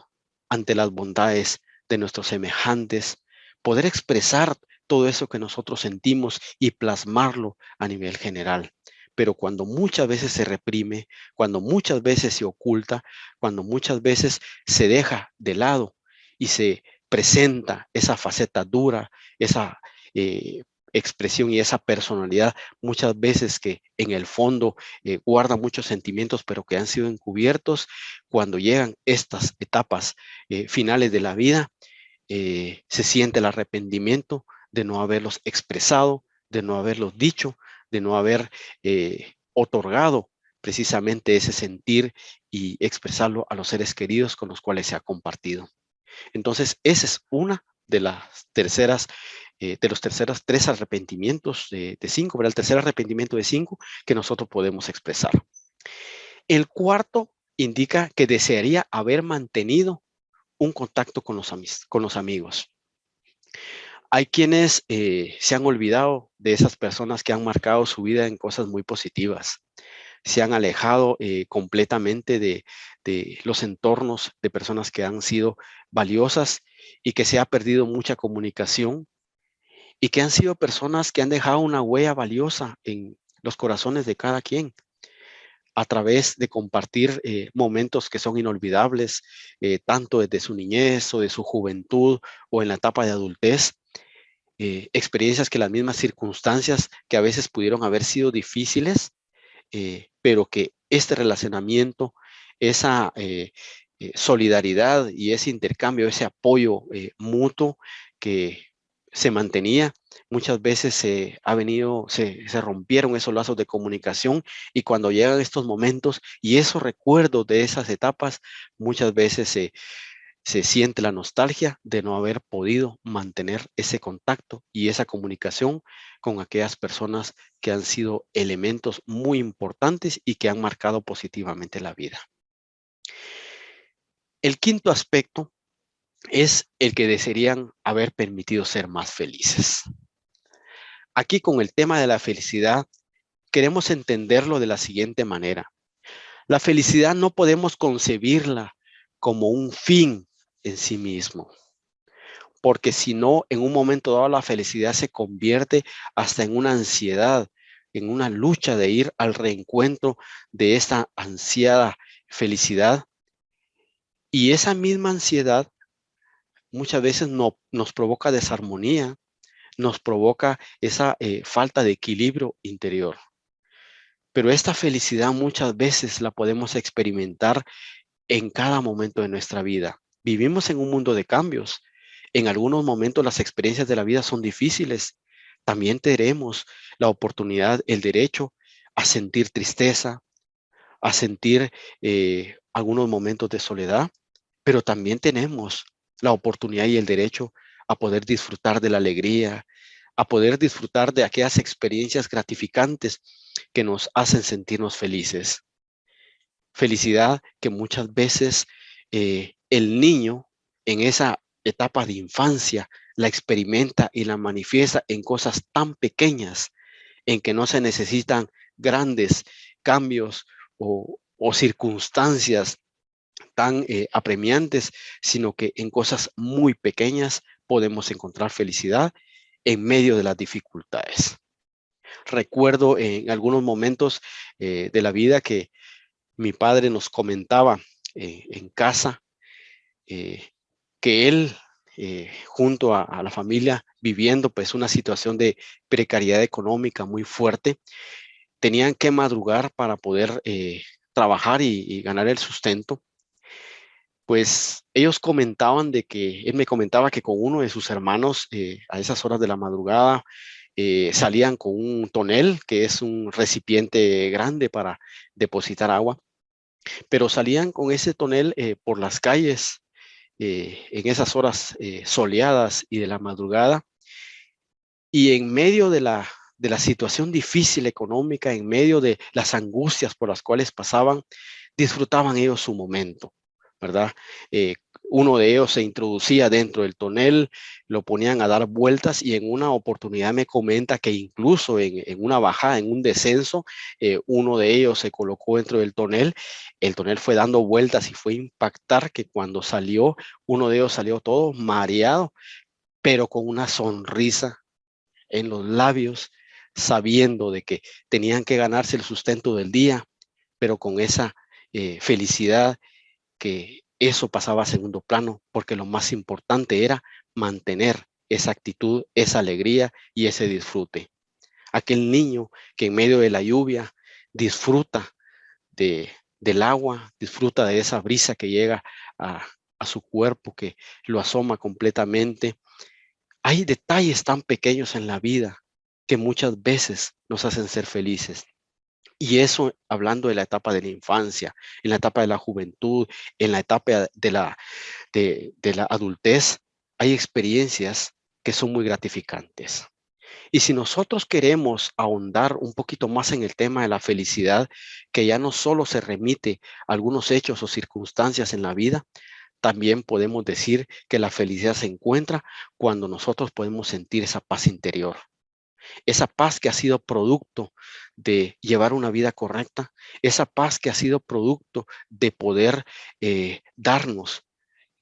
ante las bondades de nuestros semejantes, poder expresar todo eso que nosotros sentimos y plasmarlo a nivel general. Pero cuando muchas veces se reprime, cuando muchas veces se oculta, cuando muchas veces se deja de lado y se presenta esa faceta dura, esa expresión y esa personalidad, muchas veces que en el fondo guarda muchos sentimientos, pero que han sido encubiertos, cuando llegan estas etapas finales de la vida, se siente el arrepentimiento de no haberlos expresado, de no haberlos dicho, de no haber otorgado precisamente ese sentir y expresarlo a los seres queridos con los cuales se ha compartido. Entonces, esa es una de las terceras, de los terceros 3 arrepentimientos de 5, ¿verdad? El tercer arrepentimiento de 5 que nosotros podemos expresar. El cuarto indica que desearía haber mantenido un contacto con los amigos. Hay quienes se han olvidado de esas personas que han marcado su vida en cosas muy positivas. Se han alejado completamente de los entornos de personas que han sido valiosas y que se ha perdido mucha comunicación y que han sido personas que han dejado una huella valiosa en los corazones de cada quien a través de compartir momentos que son inolvidables, tanto desde su niñez o de su juventud o en la etapa de adultez, experiencias que las mismas circunstancias que a veces pudieron haber sido difíciles, pero que este relacionamiento, esa solidaridad y ese intercambio, ese apoyo mutuo que se mantenía. Muchas veces se rompieron esos lazos de comunicación, y cuando llegan estos momentos y esos recuerdos de esas etapas, muchas veces se siente la nostalgia de no haber podido mantener ese contacto y esa comunicación con aquellas personas que han sido elementos muy importantes y que han marcado positivamente la vida. El quinto aspecto es el que desearían haber permitido ser más felices. Aquí, con el tema de la felicidad, queremos entenderlo de la siguiente manera. La felicidad no podemos concebirla como un fin en sí mismo, porque si no, en un momento dado la felicidad se convierte hasta en una ansiedad, en una lucha de ir al reencuentro de esta ansiada felicidad. Y esa misma ansiedad muchas veces nos provoca desarmonía, nos provoca esa falta de equilibrio interior. Pero esta felicidad muchas veces la podemos experimentar en cada momento de nuestra vida. Vivimos en un mundo de cambios. En algunos momentos las experiencias de la vida son difíciles. También tenemos la oportunidad, el derecho a sentir tristeza, a sentir algunos momentos de soledad, pero también tenemos la oportunidad y el derecho a poder disfrutar de la alegría, a poder disfrutar de aquellas experiencias gratificantes que nos hacen sentirnos felices. Felicidad que muchas veces el niño en esa etapa de infancia la experimenta y la manifiesta en cosas tan pequeñas, en que no se necesitan grandes cambios o circunstancias tan apremiantes, sino que en cosas muy pequeñas podemos encontrar felicidad en medio de las dificultades. Recuerdo en algunos momentos de la vida que mi padre nos comentaba en casa eh, que él, junto a la familia, viviendo pues una situación de precariedad económica muy fuerte, tenían que madrugar para poder trabajar y ganar el sustento. Pues ellos comentaban de que, él me comentaba que con uno de sus hermanos a esas horas de la madrugada salían con un tonel, que es un recipiente grande para depositar agua, pero salían con ese tonel por las calles en esas horas soleadas y de la madrugada, y en medio de la situación difícil económica, en medio de las angustias por las cuales pasaban, disfrutaban ellos su momento, ¿verdad? Eh, Uno de ellos se introducía dentro del tonel, lo ponían a dar vueltas, y en una oportunidad me comenta que incluso en una bajada, en un descenso, uno de ellos se colocó dentro del tonel, el tonel fue dando vueltas y fue impactar que cuando salió, uno de ellos salió todo mareado, pero con una sonrisa en los labios, sabiendo de que tenían que ganarse el sustento del día, pero con esa felicidad, que eso pasaba a segundo plano, porque lo más importante era mantener esa actitud, esa alegría y ese disfrute. Aquel niño que en medio de la lluvia disfruta de, del agua, disfruta de esa brisa que llega a su cuerpo, que lo asoma completamente. Hay detalles tan pequeños en la vida que muchas veces nos hacen ser felices. Y eso hablando de la etapa de la infancia, en la etapa de la juventud, en la etapa de la adultez, hay experiencias que son muy gratificantes. Y si nosotros queremos ahondar un poquito más en el tema de la felicidad, que ya no solo se remite a algunos hechos o circunstancias en la vida, también podemos decir que la felicidad se encuentra cuando nosotros podemos sentir esa paz interior, esa paz que ha sido producto de llevar una vida correcta, esa paz que ha sido producto de poder darnos,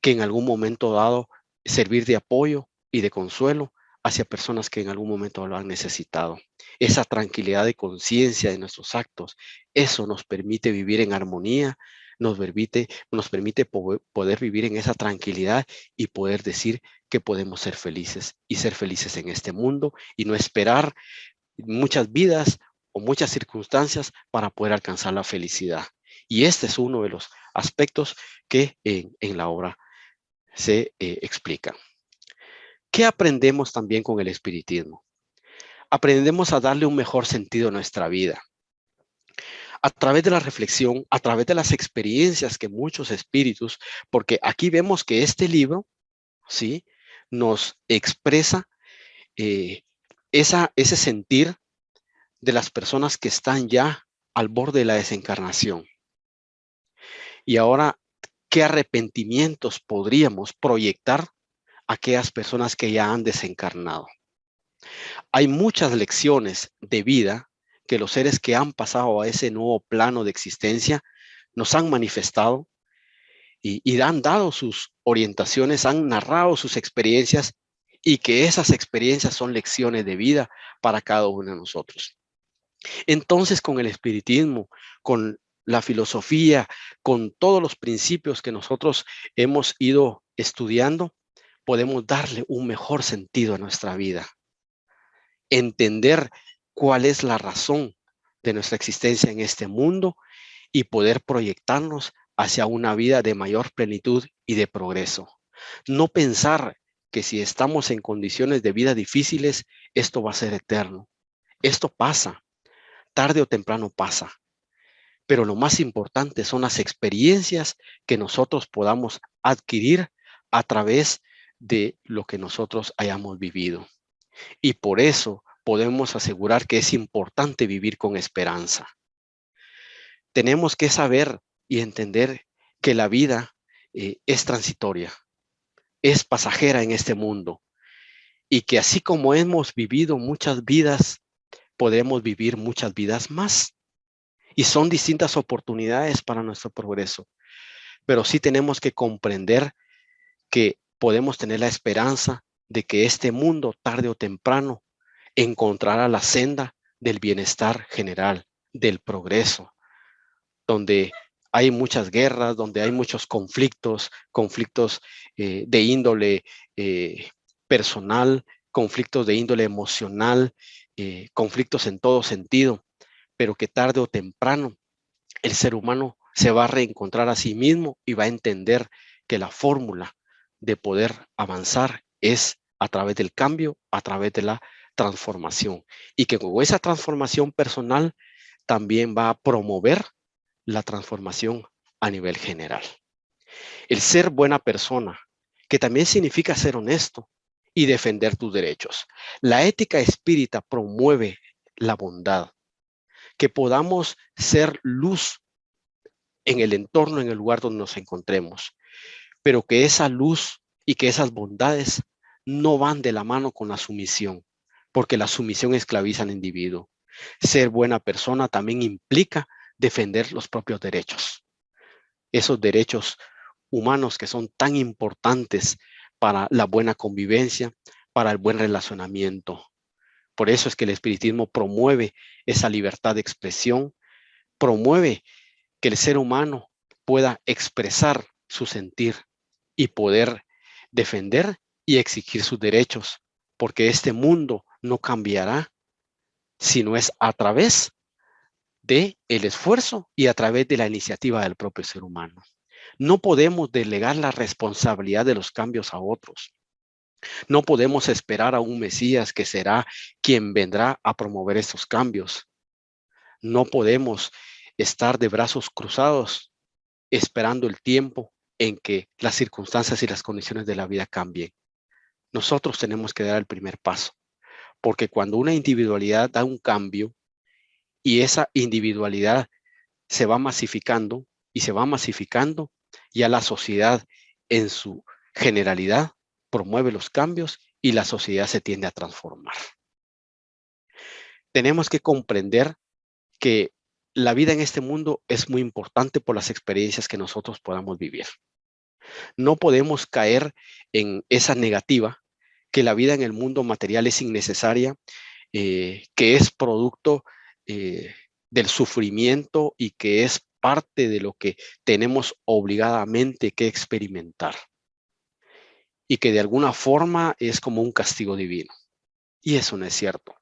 que en algún momento dado servir de apoyo y de consuelo hacia personas que en algún momento lo han necesitado. Esa tranquilidad de conciencia de nuestros actos, eso nos permite vivir en armonía, nos permite poder vivir en esa tranquilidad y poder decir que podemos ser felices y ser felices en este mundo y no esperar muchas vidas o muchas circunstancias para poder alcanzar la felicidad. Y este es uno de los aspectos que en la obra se explica. ¿Qué aprendemos también con el espiritismo? Aprendemos a darle un mejor sentido a nuestra vida. A través de la reflexión, a través de las experiencias que muchos espíritus, porque aquí vemos que este libro, ¿sí?, nos expresa eh, ese sentir de las personas que están ya al borde de la desencarnación. Y ahora, ¿qué arrepentimientos podríamos proyectar a aquellas personas que ya han desencarnado? Hay muchas lecciones de vida que los seres que han pasado a ese nuevo plano de existencia nos han manifestado y han dado sus orientaciones, han narrado sus experiencias y que esas experiencias son lecciones de vida para cada uno de nosotros. Entonces, con el espiritismo, con la filosofía, con todos los principios que nosotros hemos ido estudiando, podemos darle un mejor sentido a nuestra vida. Entender cuál es la razón de nuestra existencia en este mundo y poder proyectarnos hacia una vida de mayor plenitud y de progreso. No pensar que si estamos en condiciones de vida difíciles, esto va a ser eterno. Esto pasa, tarde o temprano pasa. Pero lo más importante son las experiencias que nosotros podamos adquirir a través de lo que nosotros hayamos vivido. Y por eso podemos asegurar que es importante vivir con esperanza. Tenemos que saber y entender que la vida es transitoria, es pasajera en este mundo y que así como hemos vivido muchas vidas, podemos vivir muchas vidas más. Y son distintas oportunidades para nuestro progreso. Pero sí tenemos que comprender que podemos tener la esperanza de que este mundo, tarde o temprano, encontrará la senda del bienestar general, del progreso, donde hay muchas guerras, donde hay muchos conflictos de índole personal, conflictos de índole emocional, conflictos en todo sentido, pero que tarde o temprano el ser humano se va a reencontrar a sí mismo y va a entender que la fórmula de poder avanzar es a través del cambio, a través de la transformación. Y que con esa transformación personal también va a promover la transformación a nivel general. El ser buena persona, que también significa ser honesto y defender tus derechos. La ética espírita promueve la bondad, que podamos ser luz en el entorno, en el lugar donde nos encontremos, pero que esa luz y que esas bondades no van de la mano con la sumisión, porque la sumisión esclaviza al individuo. Ser buena persona también implica defender los propios derechos, esos derechos humanos que son tan importantes para la buena convivencia, para el buen relacionamiento. Por eso es que el espiritismo promueve esa libertad de expresión, promueve que el ser humano pueda expresar su sentir y poder defender y exigir sus derechos, porque este mundo no cambiará si no es a través del esfuerzo y a través de la iniciativa del propio ser humano. No podemos delegar la responsabilidad de los cambios a otros. No podemos esperar a un Mesías que será quien vendrá a promover estos cambios. No podemos estar de brazos cruzados esperando el tiempo en que las circunstancias y las condiciones de la vida cambien. Nosotros tenemos que dar el primer paso, porque cuando una individualidad da un cambio y esa individualidad se va masificando y se va masificando, ya la sociedad en su generalidad promueve los cambios y la sociedad se tiende a transformar. Tenemos que comprender que la vida en este mundo es muy importante por las experiencias que nosotros podamos vivir. No podemos caer en esa negativa, que la vida en el mundo material es innecesaria, que es producto del sufrimiento y que es parte de lo que tenemos obligadamente que experimentar. Y que de alguna forma es como un castigo divino. Y eso no es cierto.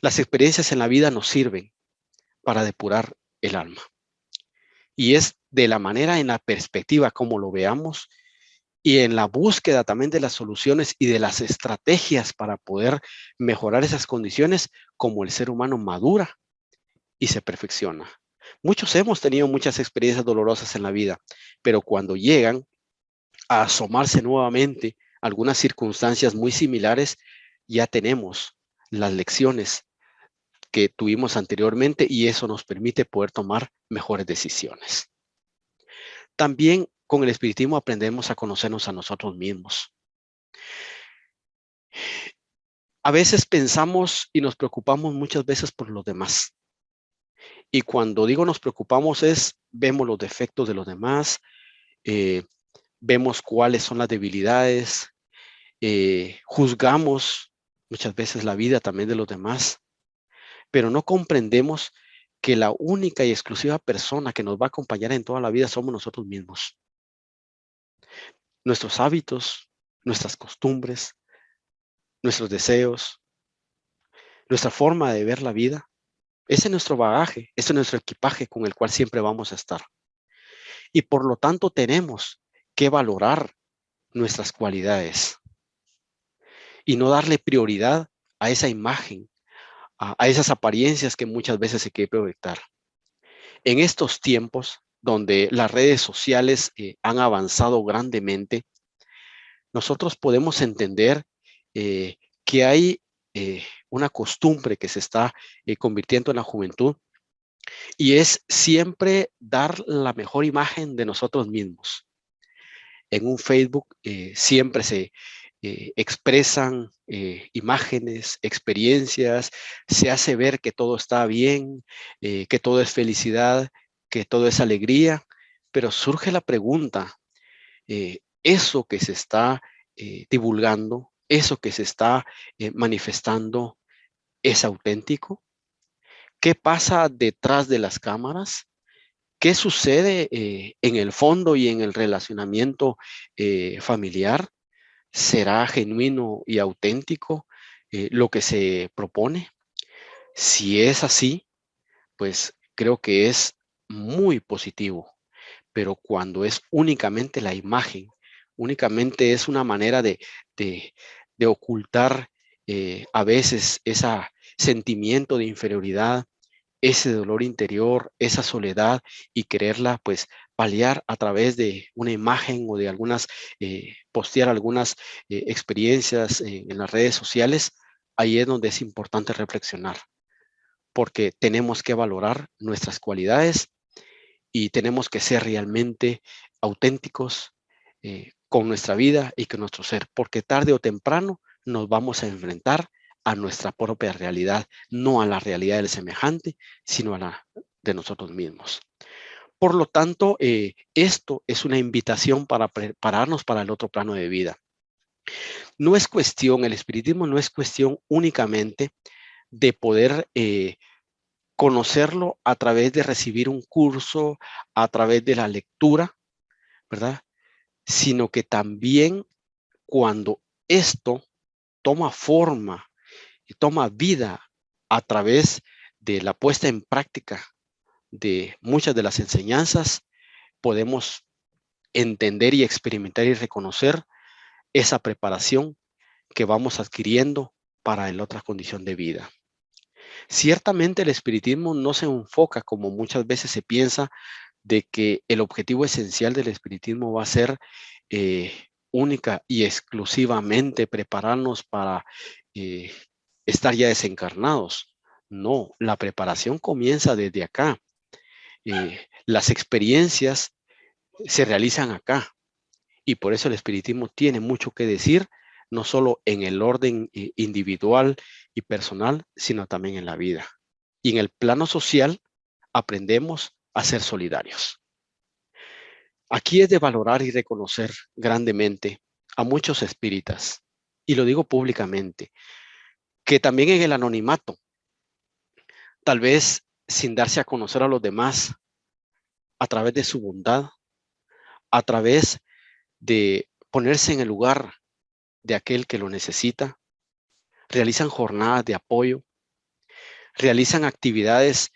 Las experiencias en la vida nos sirven para depurar el alma. Y es de la manera, en la perspectiva como lo veamos, y en la búsqueda también de las soluciones y de las estrategias para poder mejorar esas condiciones, como el ser humano madura y se perfecciona. Muchos hemos tenido muchas experiencias dolorosas en la vida, pero cuando llegan a asomarse nuevamente algunas circunstancias muy similares, ya tenemos las lecciones que tuvimos anteriormente y eso nos permite poder tomar mejores decisiones. También con el espiritismo aprendemos a conocernos a nosotros mismos. A veces pensamos y nos preocupamos muchas veces por los demás. Y cuando digo nos preocupamos es, vemos los defectos de los demás, vemos cuáles son las debilidades, juzgamos muchas veces la vida también de los demás, pero no comprendemos que la única y exclusiva persona que nos va a acompañar en toda la vida somos nosotros mismos. Nuestros hábitos, nuestras costumbres, nuestros deseos, nuestra forma de ver la vida, ese es nuestro bagaje, ese es nuestro equipaje con el cual siempre vamos a estar. Y por lo tanto tenemos que valorar nuestras cualidades y no darle prioridad a esa imagen, a esas apariencias que muchas veces se quiere proyectar. En estos tiempos donde las redes sociales han avanzado grandemente, nosotros podemos entender que hay una costumbre que se está convirtiendo en la juventud y es siempre dar la mejor imagen de nosotros mismos. En un Facebook siempre se expresan imágenes, experiencias, se hace ver que todo está bien, que todo es felicidad, que todo es alegría, pero surge la pregunta, eso que se está divulgando, eso que se está manifestando, ¿es auténtico? ¿Qué pasa detrás de las cámaras? ¿Qué sucede en el fondo y en el relacionamiento familiar? ¿Será genuino y auténtico lo que se propone? Si es así, pues creo que es muy positivo, pero cuando es únicamente la imagen, únicamente es una manera de, de ocultar a veces ese sentimiento de inferioridad, ese dolor interior, esa soledad y quererla pues paliar a través de una imagen o de algunas, postear algunas experiencias en las redes sociales, ahí es donde es importante reflexionar, porque tenemos que valorar nuestras cualidades y tenemos que ser realmente auténticos con nuestra vida y con nuestro ser, porque tarde o temprano nos vamos a enfrentar a nuestra propia realidad, no a la realidad del semejante, sino a la de nosotros mismos. Por lo tanto, esto es una invitación para prepararnos para el otro plano de vida. No es cuestión, el espiritismo no es cuestión únicamente de poder conocerlo a través de recibir un curso, a través de la lectura, ¿verdad? Sino que también cuando esto toma forma y toma vida a través de la puesta en práctica de muchas de las enseñanzas, podemos entender y experimentar y reconocer esa preparación que vamos adquiriendo para la otra condición de vida. Ciertamente el espiritismo no se enfoca como muchas veces se piensa de que el objetivo esencial del espiritismo va a ser única y exclusivamente prepararnos para eh, estar ya desencarnados. No, la preparación comienza desde acá. Las experiencias se realizan acá y por eso el espiritismo tiene mucho que decir, no solo en el orden individual y personal, sino también en la vida. Y en el plano social aprendemos a ser solidarios. Aquí es de valorar y reconocer grandemente a muchos espíritas, y lo digo públicamente, que también en el anonimato, tal vez sin darse a conocer a los demás, a través de su bondad, a través de ponerse en el lugar de aquel que lo necesita, realizan jornadas de apoyo, realizan actividades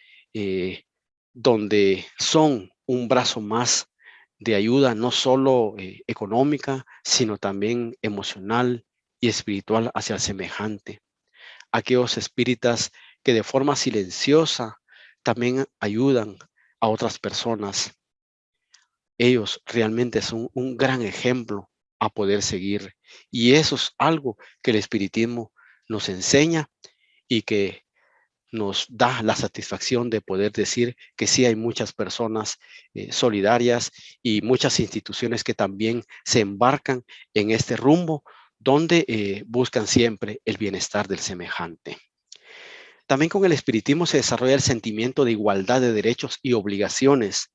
donde son un brazo más de ayuda no solo económica, sino también emocional y espiritual hacia el semejante. Aquellos espíritas que de forma silenciosa también ayudan a otras personas. Ellos realmente son un gran ejemplo a poder seguir. Y eso es algo que el espiritismo nos enseña y que nos da la satisfacción de poder decir que sí hay muchas personas solidarias y muchas instituciones que también se embarcan en este rumbo donde buscan siempre el bienestar del semejante. También con el espiritismo se desarrolla el sentimiento de igualdad de derechos y obligaciones,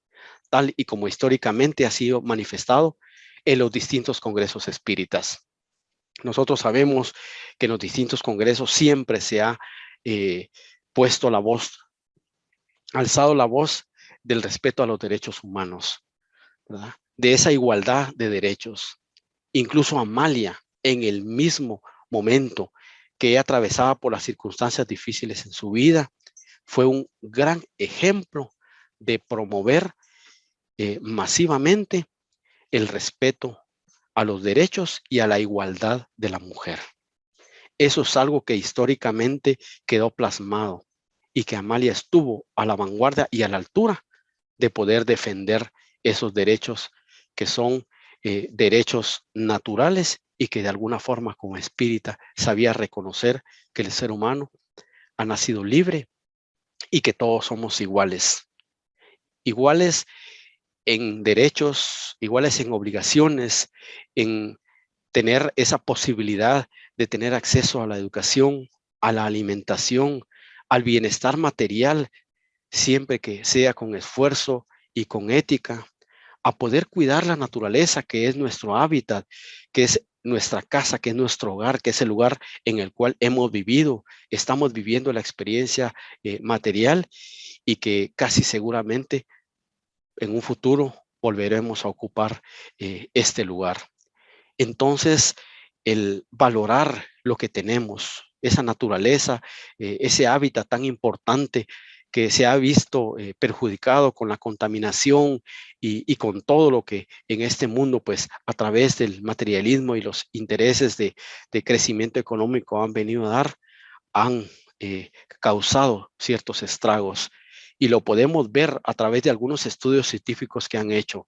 tal y como históricamente ha sido manifestado en los distintos congresos espíritas. Nosotros sabemos que en los distintos congresos siempre se ha puesto la voz, alzado la voz del respeto a los derechos humanos, ¿verdad? De esa igualdad de derechos. Incluso Amalia, en el mismo momento que ella atravesaba por las circunstancias difíciles en su vida, fue un gran ejemplo de promover masivamente el respeto a los derechos y a la igualdad de la mujer. Eso es algo que históricamente quedó plasmado y que Amalia estuvo a la vanguardia y a la altura de poder defender esos derechos que son derechos naturales y que de alguna forma como espírita sabía reconocer que el ser humano ha nacido libre y que todos somos iguales. Iguales en derechos, iguales en obligaciones, en tener esa posibilidad de tener acceso a la educación, a la alimentación, al bienestar material, siempre que sea con esfuerzo y con ética, a poder cuidar la naturaleza, que es nuestro hábitat, que es nuestra casa, que es nuestro hogar, que es el lugar en el cual hemos vivido, estamos viviendo la experiencia material y que casi seguramente en un futuro volveremos a ocupar este lugar. Entonces, el valorar lo que tenemos, esa naturaleza, ese hábitat tan importante que se ha visto perjudicado con la contaminación y con todo lo que en este mundo, pues a través del materialismo y los intereses de crecimiento económico han venido a dar, han causado ciertos estragos. Y lo podemos ver a través de algunos estudios científicos que han hecho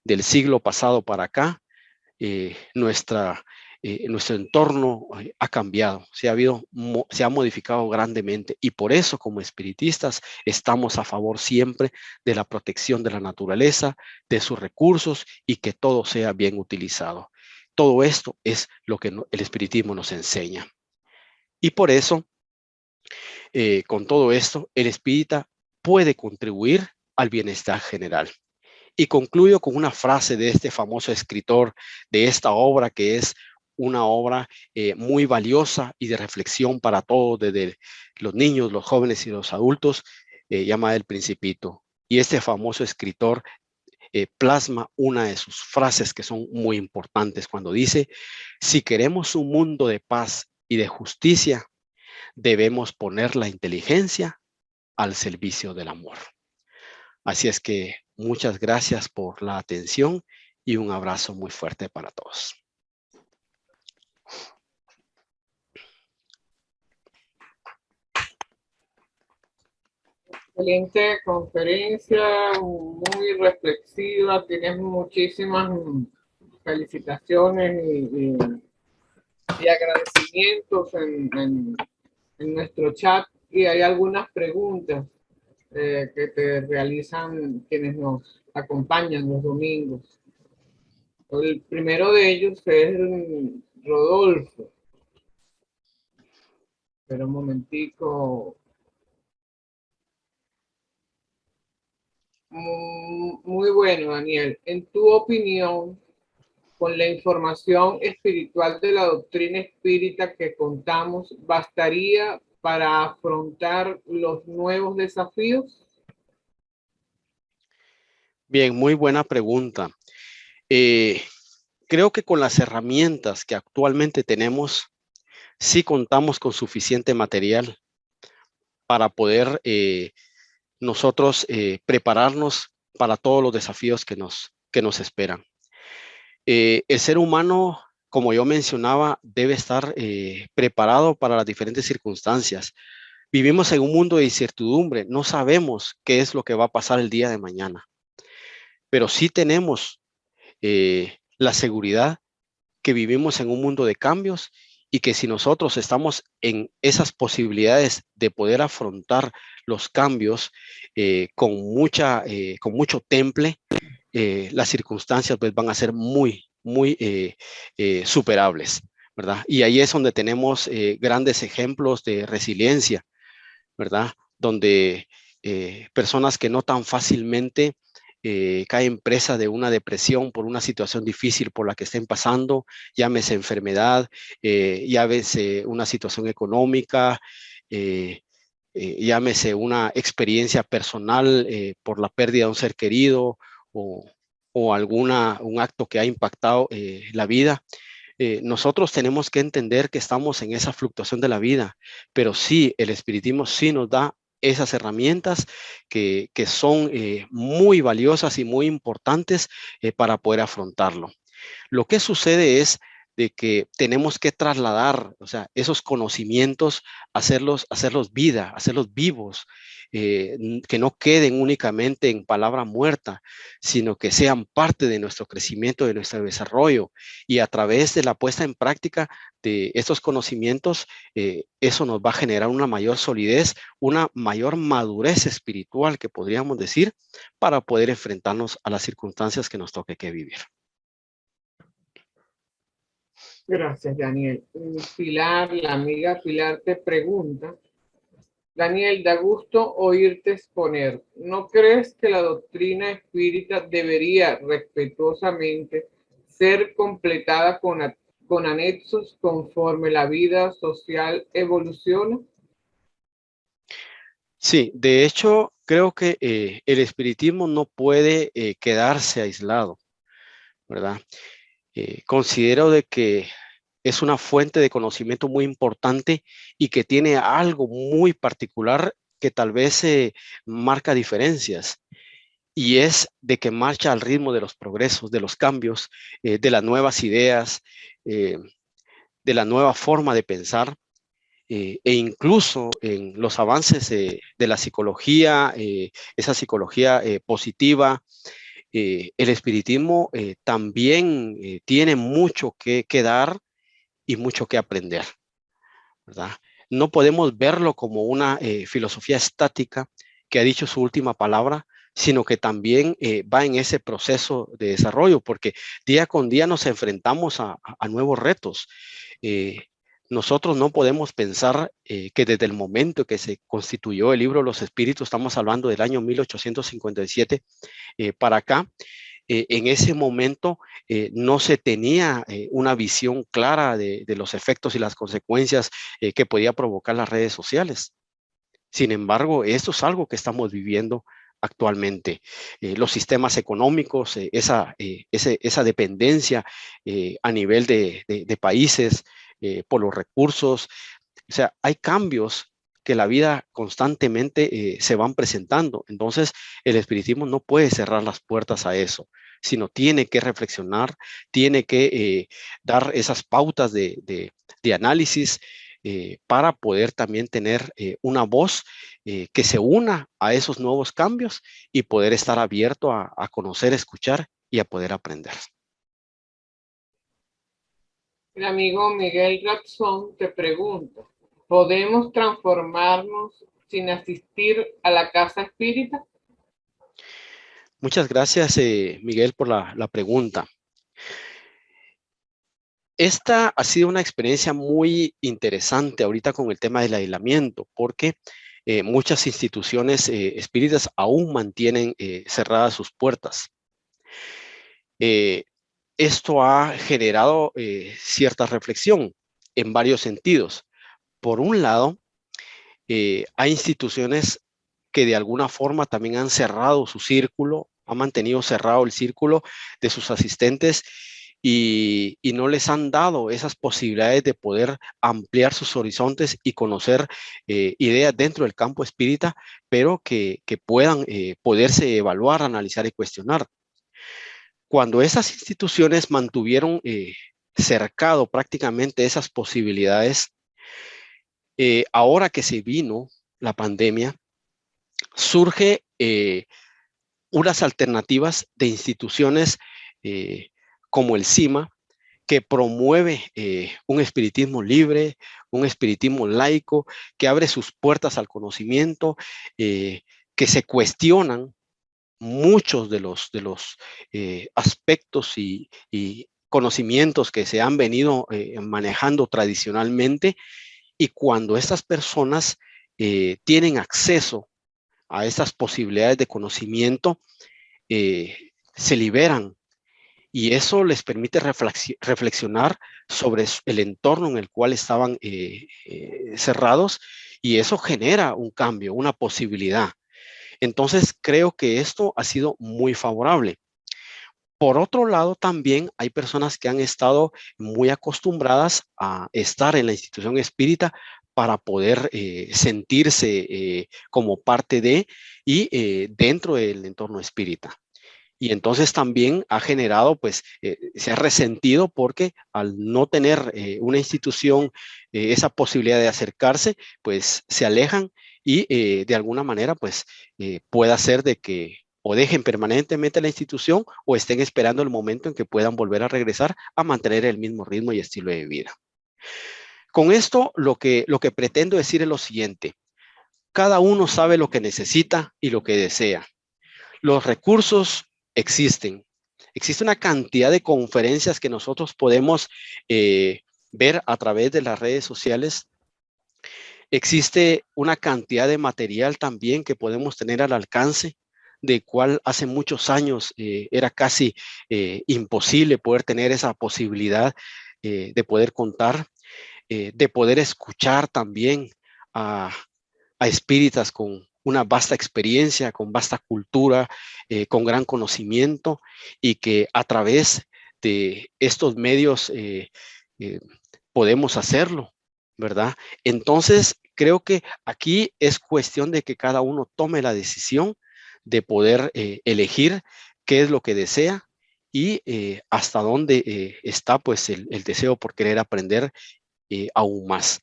del siglo pasado para acá. Nuestro entorno ha cambiado, se ha modificado grandemente y por eso como espiritistas estamos a favor siempre de la protección de la naturaleza, de sus recursos y que todo sea bien utilizado. Todo esto es lo que el espiritismo nos enseña. Y por eso, con todo esto, el espírita puede contribuir al bienestar general. Y concluyo con una frase de este famoso escritor de esta obra, que es una obra muy valiosa y de reflexión para todos, desde los niños, los jóvenes y los adultos, llamada El Principito. Y este famoso escritor plasma una de sus frases que son muy importantes cuando dice: si queremos un mundo de paz y de justicia, debemos poner la inteligencia al servicio del amor. Así es que muchas gracias por la atención y un abrazo muy fuerte para todos. Excelente conferencia, muy reflexiva, tienes muchísimas felicitaciones y agradecimientos en nuestro chat y hay algunas preguntas que te realizan quienes nos acompañan los domingos. El primero de ellos es Rodolfo. Pero un momentico. Muy bueno, Daniel. En tu opinión, con la información espiritual de la doctrina espírita que contamos, ¿bastaría para afrontar los nuevos desafíos? Bien, muy buena pregunta. Creo que con las herramientas que actualmente tenemos, sí contamos con suficiente material para poder nosotros prepararnos para todos los desafíos que nos que nos esperan. El ser humano, como yo mencionaba, debe estar preparado para las diferentes circunstancias. Vivimos en un mundo de incertidumbre, no sabemos qué es lo que va a pasar el día de mañana, pero sí tenemos la seguridad que vivimos en un mundo de cambios y que si nosotros estamos en esas posibilidades de poder afrontar los cambios con mucho temple, las circunstancias pues, van a ser muy superables, ¿verdad? Y ahí es donde tenemos grandes ejemplos de resiliencia, ¿verdad? Donde personas que no tan fácilmente caen presa de una depresión por una situación difícil por la que estén pasando, llámese enfermedad, llámese una situación económica, eh, llámese una experiencia personal por la pérdida de un ser querido o, o un acto que ha impactado la vida. Nosotros tenemos que entender que estamos en esa fluctuación de la vida, pero sí, el espiritismo sí nos da esas herramientas que son muy valiosas y muy importantes para poder afrontarlo. Lo que sucede es de que tenemos que trasladar, o sea, esos conocimientos, hacerlos vida, hacerlos vivos, que no queden únicamente en palabra muerta, sino que sean parte de nuestro crecimiento, de nuestro desarrollo. Y a través de la puesta en práctica de estos conocimientos, eso nos va a generar una mayor solidez, una mayor madurez espiritual, que podríamos decir, para poder enfrentarnos a las circunstancias que nos toque que vivir. Gracias, Daniel. Pilar, la amiga Pilar te pregunta, Daniel, da gusto oírte exponer. ¿No crees que la doctrina espírita debería respetuosamente ser completada con anexos conforme la vida social evoluciona? Sí, de hecho, creo que el espiritismo no puede quedarse aislado, ¿verdad? Considero de que es una fuente de conocimiento muy importante y que tiene algo muy particular que tal vez marca diferencias, y es de que marcha al ritmo de los progresos, de los cambios, de las nuevas ideas, eh, de la nueva forma de pensar, e incluso en los avances de la psicología, esa psicología positiva. El espiritismo también tiene mucho que dar y mucho que aprender, ¿verdad? No podemos verlo como una filosofía estática que ha dicho su última palabra, sino que también va en ese proceso de desarrollo, porque día con día nos enfrentamos a nuevos retos. Eh, Nosotros no podemos pensar que desde el momento que se constituyó el libro Los Espíritus, estamos hablando del año 1857 para acá, en ese momento no se tenía una visión clara de los efectos y las consecuencias que podía provocar las redes sociales. Sin embargo, esto es algo que estamos viviendo actualmente. Los sistemas económicos, esa dependencia a nivel de países por los recursos, o sea, hay cambios que la vida constantemente se van presentando. Entonces, el espiritismo no puede cerrar las puertas a eso, sino tiene que reflexionar, tiene que dar esas pautas de análisis para poder también tener una voz que se una a esos nuevos cambios y poder estar abierto a conocer, escuchar y a poder aprender. El amigo Miguel Ratson te pregunta, ¿podemos transformarnos sin asistir a la casa espírita? Muchas gracias, Miguel, por la pregunta. Esta ha sido una experiencia muy interesante ahorita con el tema del aislamiento, porque muchas instituciones espíritas aún mantienen cerradas sus puertas. Eh, Esto ha generado cierta reflexión en varios sentidos. Por un lado, hay instituciones que de alguna forma también han cerrado su círculo, han mantenido cerrado el círculo de sus asistentes y no les han dado esas posibilidades de poder ampliar sus horizontes y conocer ideas dentro del campo espírita, pero que puedan poderse evaluar, analizar y cuestionar. Cuando esas instituciones mantuvieron cercado prácticamente esas posibilidades, ahora que se vino la pandemia, surge unas alternativas de instituciones como el CIMA, que promueve un espiritismo libre, un espiritismo laico, que abre sus puertas al conocimiento, que se cuestionan muchos de los aspectos y conocimientos que se han venido manejando tradicionalmente, y cuando estas personas tienen acceso a estas posibilidades de conocimiento, se liberan, y eso les permite reflexionar sobre el entorno en el cual estaban cerrados, y eso genera un cambio, una posibilidad. Entonces, creo que esto ha sido muy favorable. Por otro lado, también hay personas que han estado muy acostumbradas a estar en la institución espírita para poder sentirse como parte de y dentro del entorno espírita. Y entonces también ha generado, pues, se ha resentido porque al no tener una institución esa posibilidad de acercarse, pues se alejan, y de alguna manera, pues, pueda ser de que o dejen permanentemente la institución o estén esperando el momento en que puedan volver a regresar a mantener el mismo ritmo y estilo de vida. Con esto, lo que pretendo decir es lo siguiente: cada uno sabe lo que necesita y lo que desea. Los recursos existen. Existe una cantidad de conferencias que nosotros podemos ver a través de las redes sociales. Existe una cantidad de material también que podemos tener al alcance, de cual hace muchos años era casi imposible poder tener esa posibilidad de poder contar, de poder escuchar también a, a espíritas con una vasta experiencia, con vasta cultura, con gran conocimiento, y que a través de estos medios eh, podemos hacerlo, ¿verdad? Entonces, creo que aquí es cuestión de que cada uno tome la decisión de poder elegir qué es lo que desea, y hasta dónde está, pues, el deseo por querer aprender aún más.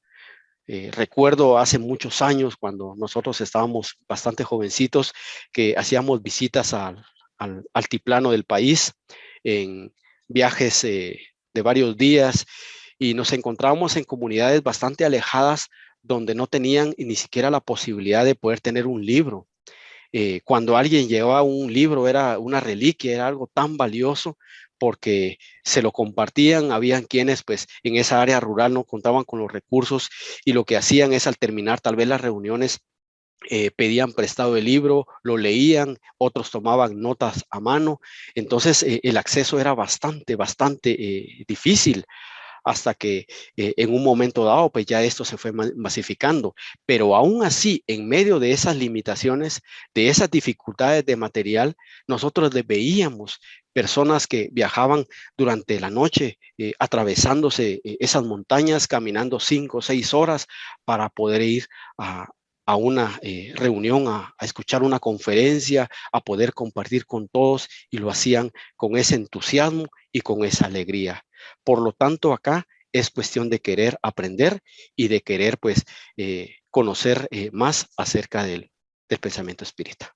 Recuerdo hace muchos años, cuando nosotros estábamos bastante jovencitos, que hacíamos visitas al altiplano del país en viajes de varios días, y nos encontrábamos en comunidades bastante alejadas donde no tenían ni siquiera la posibilidad de poder tener un libro. Cuando alguien llevaba un libro era una reliquia, era algo tan valioso porque se lo compartían. Habían quienes, pues, en esa área rural no contaban con los recursos, y lo que hacían es, al terminar tal vez las reuniones, pedían prestado el libro, lo leían, otros tomaban notas a mano. Entonces el acceso era bastante difícil, hasta que en un momento dado, pues ya esto se fue masificando. Pero aún así, en medio de esas limitaciones, de esas dificultades de material, nosotros les veíamos personas que viajaban durante la noche, atravesándose esas montañas, caminando 5 o 6 horas para poder ir a una reunión, a escuchar una conferencia, a poder compartir con todos, y lo hacían con ese entusiasmo y con esa alegría. Por lo tanto, acá es cuestión de querer aprender y de querer, pues, conocer más acerca del pensamiento espírita.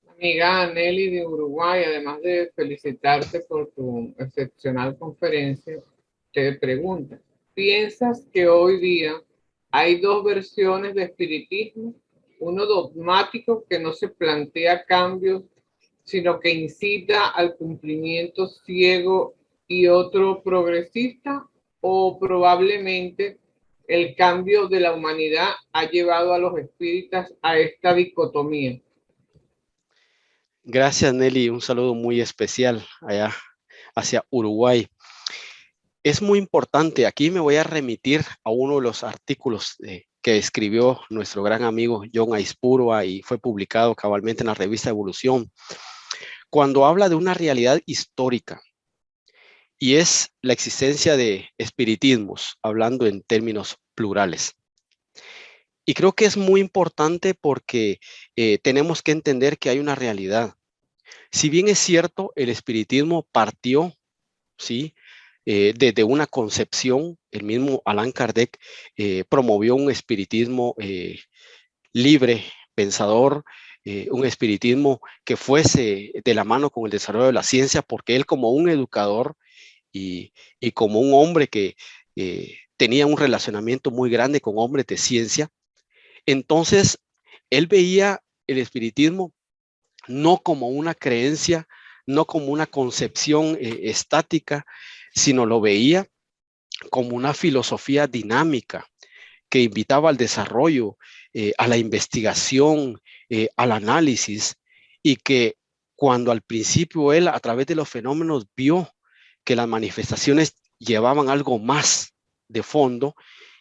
Amiga Nelly de Uruguay, además de felicitarte por tu excepcional conferencia, te pregunta, ¿piensas que hoy día hay dos versiones de espiritismo? Uno dogmático que no se plantea cambios, sino que incita al cumplimiento ciego, y otro progresista, o probablemente el cambio de la humanidad ha llevado a los espíritas a esta dicotomía. Gracias, Nelly. Un saludo muy especial allá hacia Uruguay. Es muy importante. Aquí me voy a remitir a uno de los artículos que escribió nuestro gran amigo John Aispurua, y fue publicado cabalmente en la revista Evolución, cuando habla de una realidad histórica, y es la existencia de espiritismos, hablando en términos plurales. Y creo que es muy importante porque tenemos que entender que hay una realidad. Si bien es cierto, el espiritismo partió, ¿sí? Desde una concepción, el mismo Allan Kardec promovió un espiritismo libre, pensador, un espiritismo que fuese de la mano con el desarrollo de la ciencia, porque él como un educador y como un hombre que tenía un relacionamiento muy grande con hombres de ciencia, entonces él veía el espiritismo no como una creencia, no como una concepción estática, sino lo veía como una filosofía dinámica que invitaba al desarrollo, a la investigación, al análisis, y que cuando al principio él a través de los fenómenos vio que las manifestaciones llevaban algo más de fondo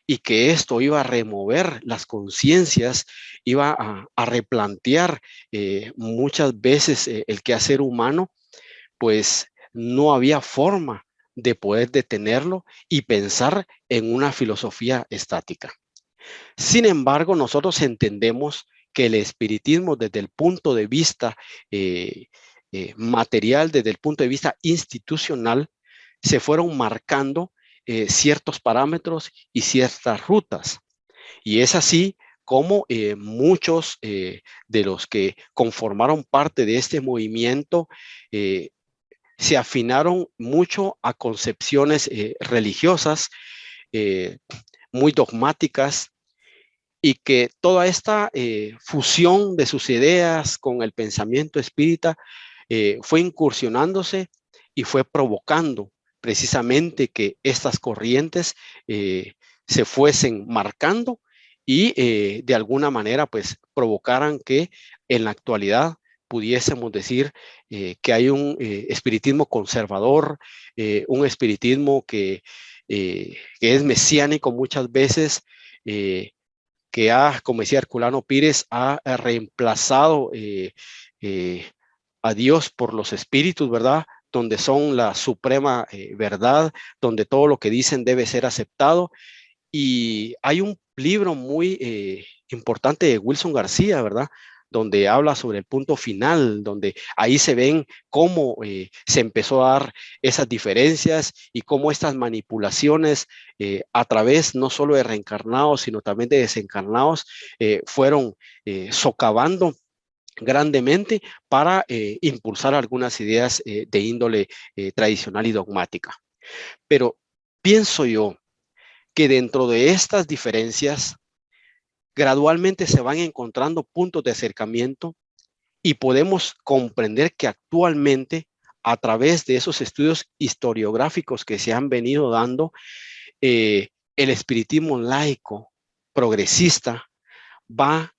y que esto iba a remover las conciencias, iba a replantear muchas veces el quehacer humano, pues no había forma de poder detenerlo y pensar en una filosofía estática. Sin embargo, nosotros entendemos que el espiritismo desde el punto de vista eh, material, desde el punto de vista institucional, se fueron marcando ciertos parámetros y ciertas rutas. Y es así como muchos de los que conformaron parte de este movimiento eh, se afinaron mucho a concepciones religiosas, eh, muy dogmáticas, y que toda esta fusión de sus ideas con el pensamiento espírita fue incursionándose y fue provocando precisamente que estas corrientes se fuesen marcando y de alguna manera pues provocaran que en la actualidad pudiésemos decir que hay un espiritismo conservador, un espiritismo que es mesiánico muchas veces, que ha, como decía Herculano Pires, ha reemplazado a Dios por los espíritus, ¿verdad? Donde son la suprema verdad, donde todo lo que dicen debe ser aceptado. Y hay un libro muy importante de Wilson García, ¿verdad? Donde habla sobre el punto final, donde ahí se ven cómo se empezó a dar esas diferencias y cómo estas manipulaciones a través no solo de reencarnados, sino también de desencarnados, fueron socavando grandemente para impulsar algunas ideas de índole tradicional y dogmática. Pero pienso yo que dentro de estas diferencias gradualmente se van encontrando puntos de acercamiento y podemos comprender que actualmente a través de esos estudios historiográficos que se han venido dando, el espiritismo laico progresista va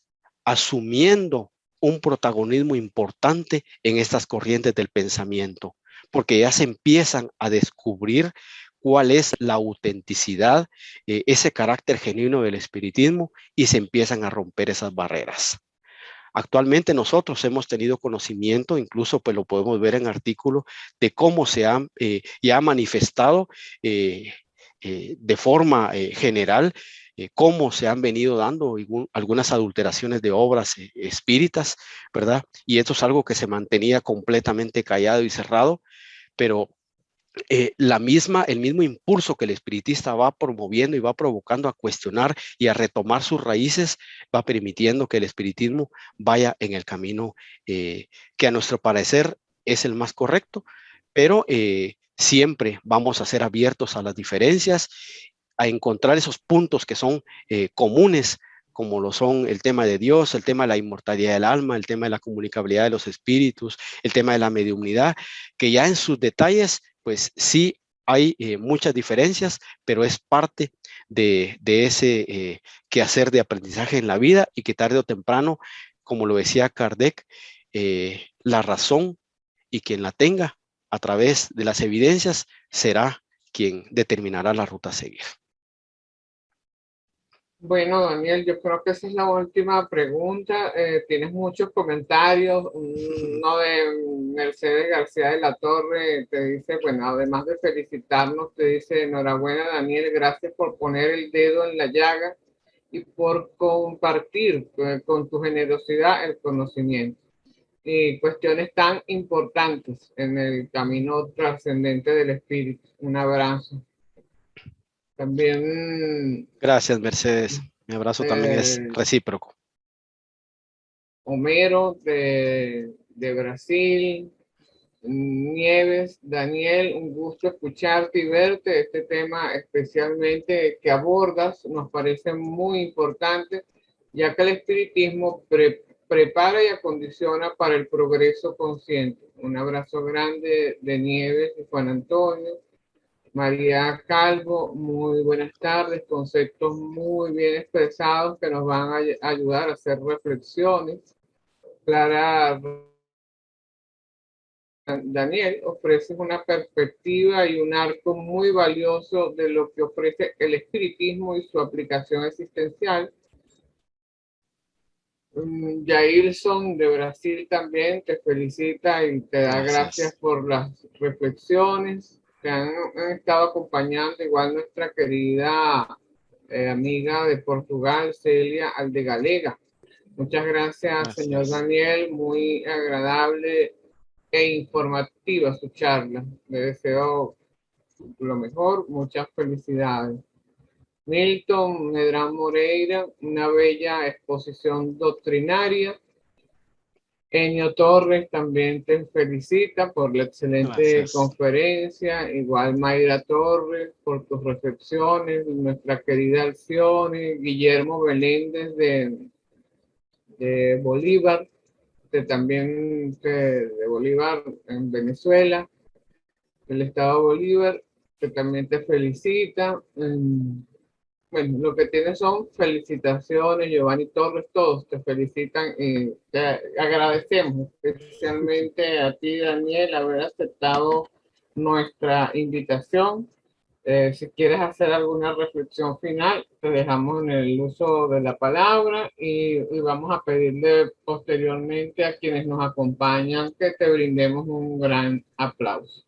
asumiendo un protagonismo importante en estas corrientes del pensamiento, porque ya se empiezan a descubrir cuál es la autenticidad, ese carácter genuino del espiritismo, y se empiezan a romper esas barreras. Actualmente nosotros hemos tenido conocimiento, incluso pues lo podemos ver en artículos, de cómo se ha ya manifestado de forma general cómo se han venido dando algunas adulteraciones de obras espíritas, ¿verdad? Y esto es algo que se mantenía completamente callado y cerrado, pero el mismo impulso que el espiritista va promoviendo y va provocando a cuestionar y a retomar sus raíces, va permitiendo que el espiritismo vaya en el camino que a nuestro parecer es el más correcto, pero siempre vamos a ser abiertos a las diferencias, a encontrar esos puntos que son comunes, como lo son el tema de Dios, el tema de la inmortalidad del alma, el tema de la comunicabilidad de los espíritus, el tema de la mediumnidad, que ya en sus detalles pues sí hay muchas diferencias, pero es parte de ese quehacer de aprendizaje en la vida, y que tarde o temprano, como lo decía Kardec, la razón y quien la tenga a través de las evidencias será quien determinará la ruta a seguir. Bueno, Daniel, yo creo que esa es la última pregunta. Tienes muchos comentarios. Uno de Mercedes García de la Torre te dice, bueno, además de felicitarnos, te dice, enhorabuena, Daniel, gracias por poner el dedo en la llaga y por compartir con tu generosidad el conocimiento. y cuestiones tan importantes en el camino trascendente del espíritu. Un abrazo. También Gracias, Mercedes. Mi abrazo también es recíproco. Homero de Brasil, Nieves, Daniel, un gusto escucharte y verte. Este tema especialmente que abordas nos parece muy importante, ya que el espiritismo prepara y acondiciona para el progreso consciente. Un abrazo grande de Nieves y Juan Antonio. María Calvo, muy buenas tardes, conceptos muy bien expresados que nos van a ayudar a hacer reflexiones. Clara, Daniel, ofrece una perspectiva y un arco muy valioso de lo que ofrece el espiritismo y su aplicación existencial. Jailson de Brasil también te felicita y te da gracias por las reflexiones que han estado acompañando, igual nuestra querida amiga de Portugal, Celia Aldegalega. Muchas gracias, señor Daniel, muy agradable e informativa su charla. Le deseo lo mejor, muchas felicidades. Milton Medrán Moreira, una bella exposición doctrinaria. Enio Torres también te felicita por la excelente conferencia, igual Mayra Torres por tus reflexiones, nuestra querida Alcione, Guillermo Beléndez de Bolívar, de Bolívar en Venezuela, del estado de Bolívar, que también te felicita. Bueno, lo que tienes son felicitaciones, Giovanni Torres, todos te felicitan y te agradecemos especialmente a ti, Daniel, haber aceptado nuestra invitación. Si quieres hacer alguna reflexión final, te dejamos en el uso de la palabra y vamos a pedirle posteriormente a quienes nos acompañan que te brindemos un gran aplauso.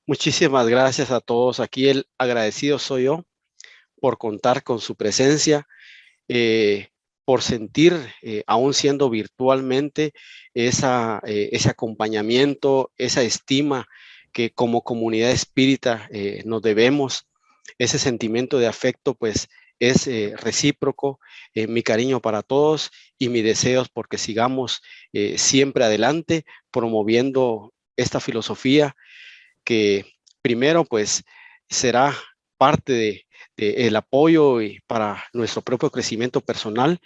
Muchísimas gracias a todos. Aquí el agradecido soy yo por contar con su presencia, por sentir, aún siendo virtualmente, ese acompañamiento, esa estima que como comunidad espírita nos debemos. Ese sentimiento de afecto, pues, es recíproco. Mi cariño para todos y mis deseos porque sigamos siempre adelante promoviendo esta filosofía que primero, pues, será parte el apoyo y para nuestro propio crecimiento personal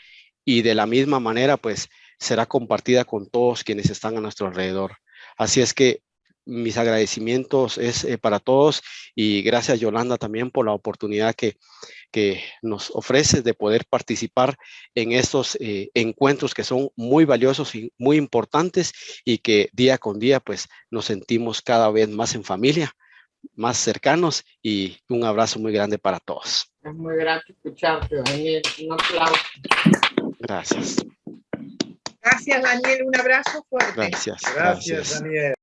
y de la misma manera, pues, será compartida con todos quienes están a nuestro alrededor. Así es que mis agradecimientos es para todos y gracias, Yolanda, también por la oportunidad que nos ofreces de poder participar en estos encuentros que son muy valiosos y muy importantes y que día con día pues nos sentimos cada vez más en familia, más cercanos y un abrazo muy grande para todos. Es muy grato escucharte, Daniel. Un aplauso. Gracias. Gracias, Daniel. Un abrazo fuerte. Gracias, Daniel.